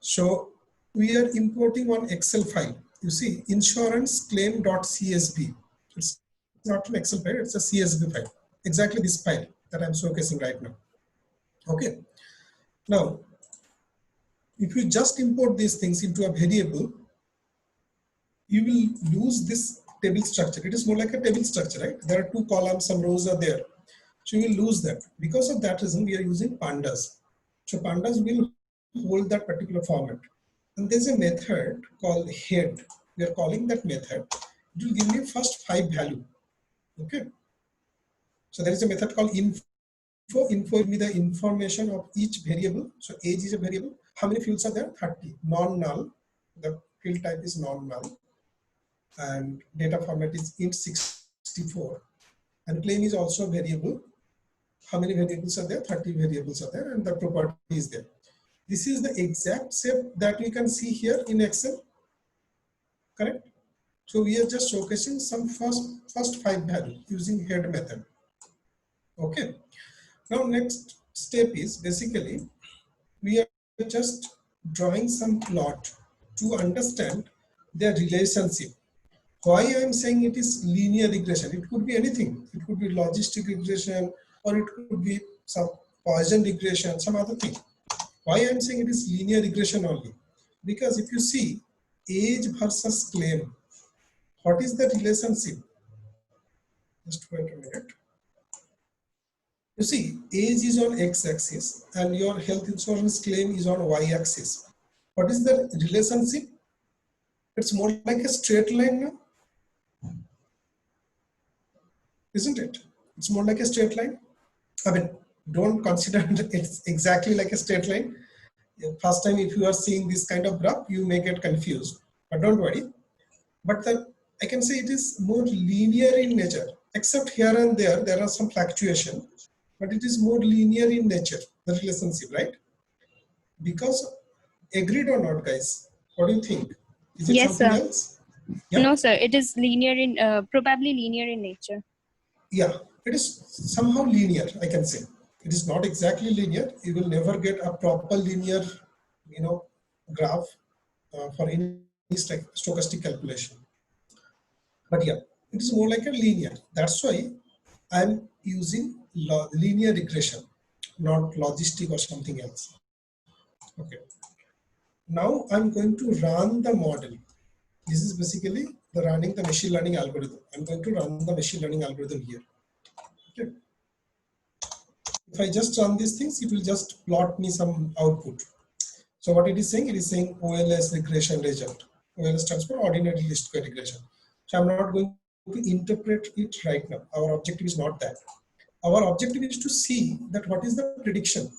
So we are importing one Excel file. You see, insurance claim.csv. It's not an Excel file, it's a CSV file. Exactly this file that I'm showcasing right now. Okay. Now, if you just import these things into a variable, you will lose this table structure. It is more like a table structure, right? There are two columns, some rows are there. So you will lose that. Because of that reason, we are using pandas. So pandas will hold that particular format. And there's a method called head. We are calling that method. It will give me first 5 value. Okay. So there is a method called info. Info will be the information of each variable. So age is a variable. How many fields are there? 30. Non-null. The field type is non-null. And data format is int64. And claim is also a variable. How many variables are there? 30 variables are there, and the property is there. This is the exact shape that we can see here in Excel. Correct? So we are just showcasing some first 5 value using head method. Okay. Now next step is basically we are just drawing some plot to understand their relationship. Why I am saying it is linear regression? It could be anything. It could be logistic regression, or it could be some Poisson regression, some other thing. Why I am saying it is linear regression only? Because if you see age versus claim, what is the relationship? Just wait a minute. You see, age is on x-axis and your health insurance claim is on y-axis. What is the relationship? It's more like a straight line now. Isn't it? It's more like a straight line. I mean, don't consider it's exactly like a straight line. First time if you are seeing this kind of graph, you may get confused, but don't worry. But I can say it is more linear in nature, except here and there are some fluctuation, but it is more linear in nature, the relationship, right? Because agreed or not, guys? What do you think? Is it Yes, something sir. else? Yeah. No, sir. It is linear in probably linear in nature. Yeah, it is somehow linear, I can say. It is not exactly linear. You will never get a proper linear, graph for any stochastic calculation. But yeah, it is more like a linear. That's why I'm using linear regression, not logistic or something else. Okay. Now I'm going to run the model. This is basically the running the machine learning algorithm. I'm going to run the machine learning algorithm here. Okay. If I just run these things, it will just plot me some output. So what it is saying OLS regression result. OLS stands for ordinary least square regression. So I'm not going to interpret it right now. Our objective is not that. Our objective is to see that what is the prediction.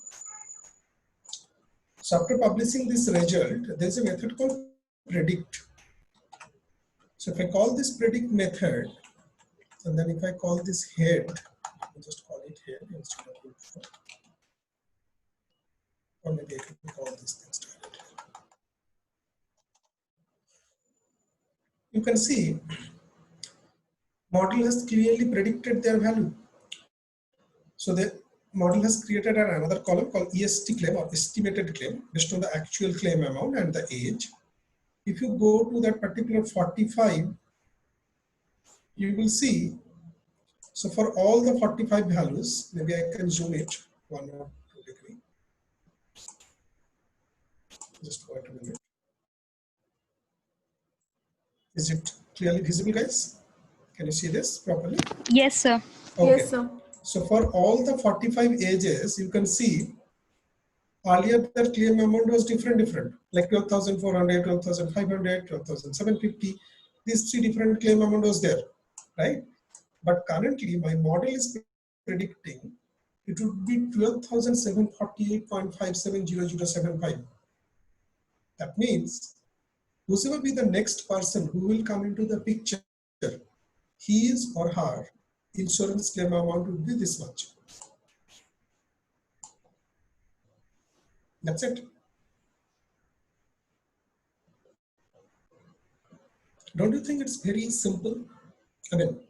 So after publishing this result, there's a method called predict. So if I call this predict method, and then if I call this head, I'll just call it head instead of info. or maybe I could call these things directly. You can see model has clearly predicted their value. So the model has created another column called EST claim or estimated claim based on the actual claim amount and the age. If you go to that particular 45, you will see, so for all the 45 values, maybe I can zoom it 1 or 2 degree. Just wait a minute. Is it clearly visible, guys? Can you see this properly? Yes, sir. Okay. Yes, sir. So for all the 45 ages, you can see earlier their claim amount was different, like 12,400, 12,500, 12,750. These 3 different claim amount was there, right? But currently my model is predicting it would be 12,748.570075. That means whoever be the next person who will come into the picture, his or her insurance claim amount would be this much. That's it. Don't you think it's very simple? I mean,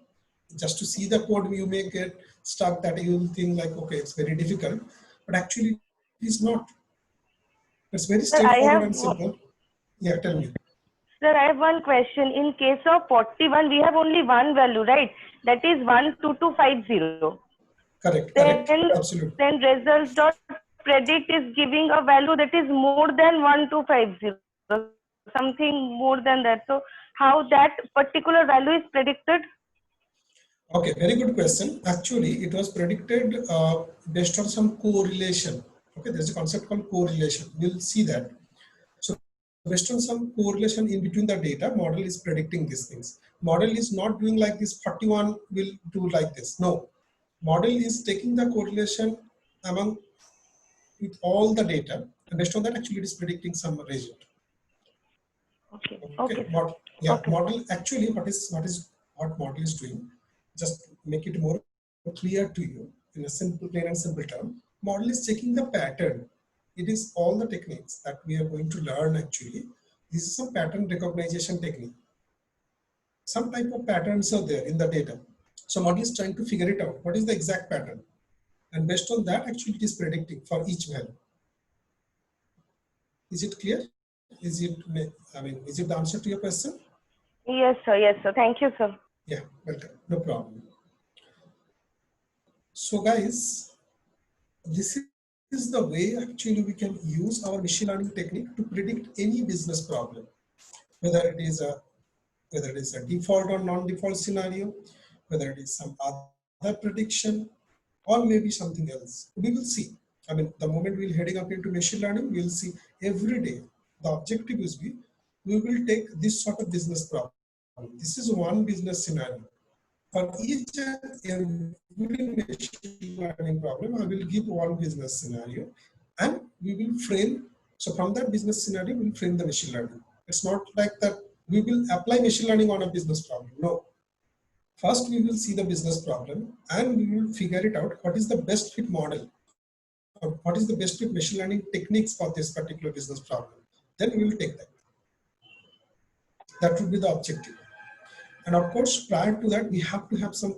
just to see the code, you may get stuck that you will think like, okay, it's very difficult, but actually it is not. It's very straightforward and simple. Yeah, tell me. Sir, I have one question. In case of 41, we have only one value, right? That is 12250. Correct, absolutely. Then results.predict is giving a value that is more than 1250, something more than that. So how that particular value is predicted? Okay, very good question. Actually, it was predicted based on some correlation. Okay, there's a concept called correlation. We'll see that. So based on some correlation in between the data, model is predicting these things. Model is not doing like this 41 will do like this. No, model is taking the correlation among with all the data, and based on that actually it is predicting some result. Okay. Model actually what model is doing, just make it more clear to you in a simple, plain and simple term. Model is checking the pattern. It is all the techniques that we are going to learn actually. This is some pattern recognition technique. Some type of patterns are there in the data. So model is trying to figure it out. What is the exact pattern? And based on that, actually it is predicting for each value. Is it clear? Is it the answer to your question? Yes, sir. Yes, sir. Thank you, sir. Yeah, welcome. No problem. So guys, this is the way actually we can use our machine learning technique to predict any business problem, whether it is a default or non-default scenario, whether it is some other prediction, or maybe something else. We will see. I mean, the moment we're heading up into machine learning, we'll see every day. The objective is we will take this sort of business problem. This is one business scenario. For each and every machine learning problem, I will give one business scenario, and we will frame. So from that business scenario, we'll frame the machine learning. It's not like that we will apply machine learning on a business problem. No. First, we will see the business problem and we will figure it out. What is the best fit model? Or what is the best fit machine learning techniques for this particular business problem? Then we will take that. That would be the objective. And of course, prior to that, we have to have some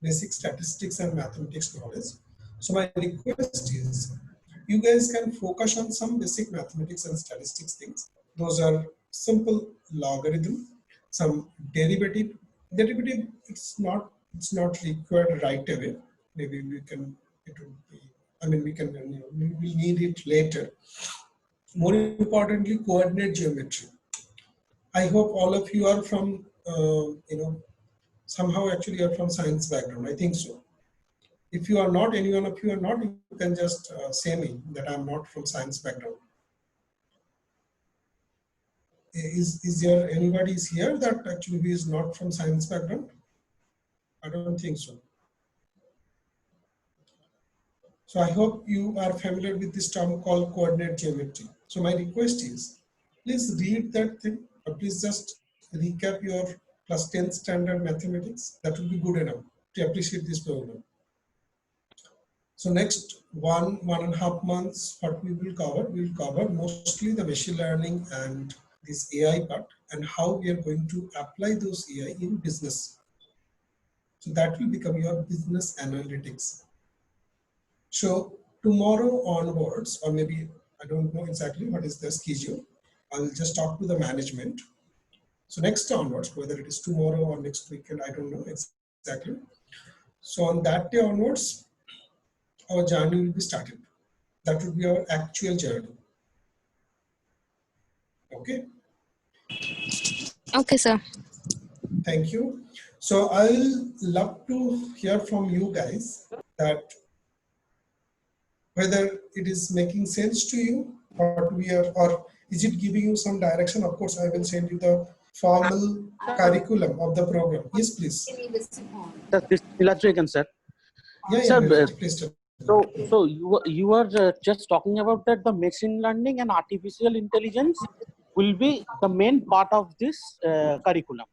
basic statistics and mathematics knowledge. So my request is, you guys can focus on some basic mathematics and statistics things. Those are simple logarithm, some derivative. Derivative, it's not required right away. Maybe we can, it will be, I mean, we can, we will need it later. More importantly, coordinate geometry. I hope all of you are from, somehow actually you are from science background. I think so. If you are not, any one of you are not, you can just say me that I'm not from science background. Is there anybody is here that actually is not from science background? I don't think so. So I hope you are familiar with this term called coordinate geometry. So my request is, please read that thing, or please just recap your class 10 standard mathematics. That will be good enough to appreciate this program. So next 1.5 months, what we will cover mostly the machine learning and this AI part and how we are going to apply those AI in business. So that will become your business analytics. So tomorrow onwards, or maybe I don't know exactly what is the schedule. I'll just talk to the management. So next onwards, whether it is tomorrow or next weekend, I don't know exactly. So on that day onwards, our journey will be started. That will be our actual journey. Okay. Okay, sir. Thank you. So I'll love to hear from you guys that whether it is making sense to you what we are, or is it giving you some direction. Of course, I will send you the formal curriculum of the program. Yes, please. Sir, this is Niladri, sir. Yeah, Sir, please tell. so you were just talking about that the machine learning and artificial intelligence will be the main part of this curriculum.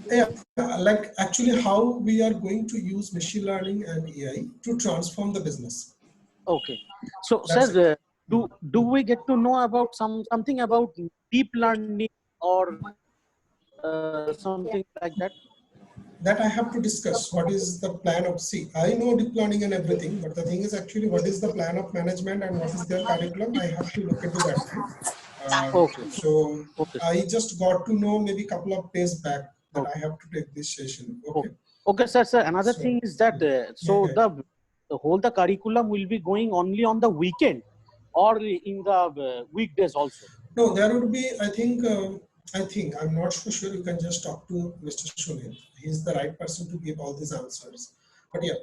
Yeah, like actually how we are going to use machine learning and AI to transform the business. Okay. So, That's sir, do we get to know about something about deep learning or something like that? That I have to discuss. What is the plan of C? I know deep learning and everything, but the thing is actually what is the plan of management and what is their curriculum? I have to look into that thing. Okay. So okay. I just got to know maybe a couple of days back that I have to take this session. Okay. Okay, sir. Another So, thing is that the whole curriculum will be going only on the weekend or in the weekdays also. No, there would be. I think I'm not so sure. You can just talk to Mr. Sunil. He's the right person to give all these answers. But yeah,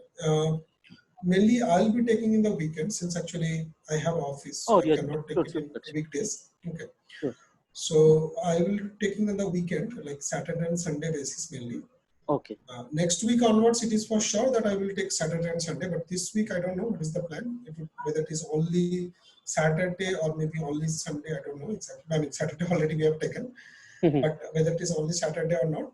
mainly I'll be taking in the weekend since actually I have office. So I cannot take it in weekdays. Okay. Sure. So I will be taking in the weekend, like Saturday and Sunday basis mainly. Okay. Next week onwards, it is for sure that I will take Saturday and Sunday. But this week, I don't know what is the plan. Whether it is only Saturday or maybe only Sunday, I don't know exactly. I mean, Saturday already we have taken, but whether it is only Saturday or not.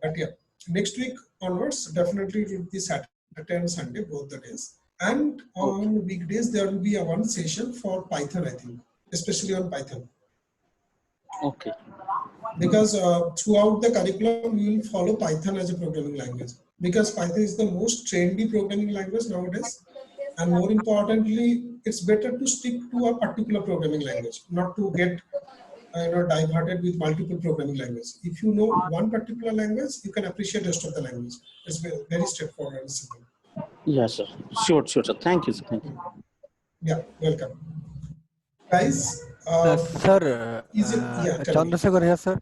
But yeah, next week onwards, definitely it will be Saturday and Sunday, both the days. And on weekdays, there will be a one session for Python, I think, especially on Python. Okay. Because throughout the curriculum, we will follow Python as a programming language. Because Python is the most trendy programming language nowadays. And more importantly, it's better to stick to a particular programming language, not to get diverted with multiple programming languages. If you know one particular language, you can appreciate the rest of the language. It's very straightforward and simple. Yes, sir. Sure, sir. Thank you, sir. Thank you. Yeah, welcome. Guys, sir, Chandrasekhar here, sir.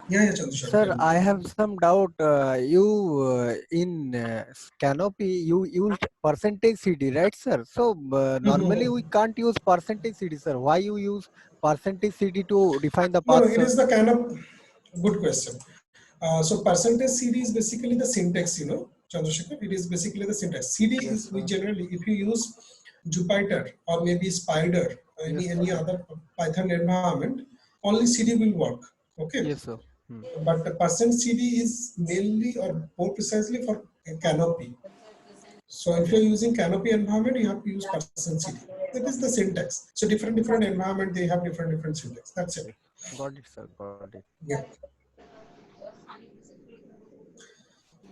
Yeah, Chandrasekhar. Sir, I have some doubt. In Canopy, you used percentage CD, right, sir? So normally we can't use percentage CD, sir. Why you use percentage CD to define the path? No, it is the kind of good question. So percentage CD is basically the syntax, Chandrasekhar. It is basically the syntax. CD is we generally, if you use Jupyter or maybe Spider, any other Python environment, only CD will work. Okay. Yes, sir. But the percent CD is mainly or more precisely for Canopy. So if you're using Canopy environment, you have to use percent CD. That is the syntax. So different environment, they have different syntax. That's it. Got it, sir. Got it. Yeah.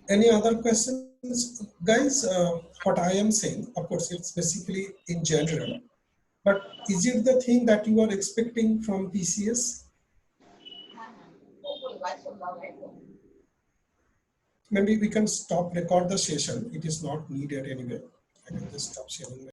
Any other questions, guys? What I am saying, of course, it's basically in general. But is it the thing that you are expecting from PCS? Maybe we can stop record the session. It is not needed anyway. I can just stop sharing.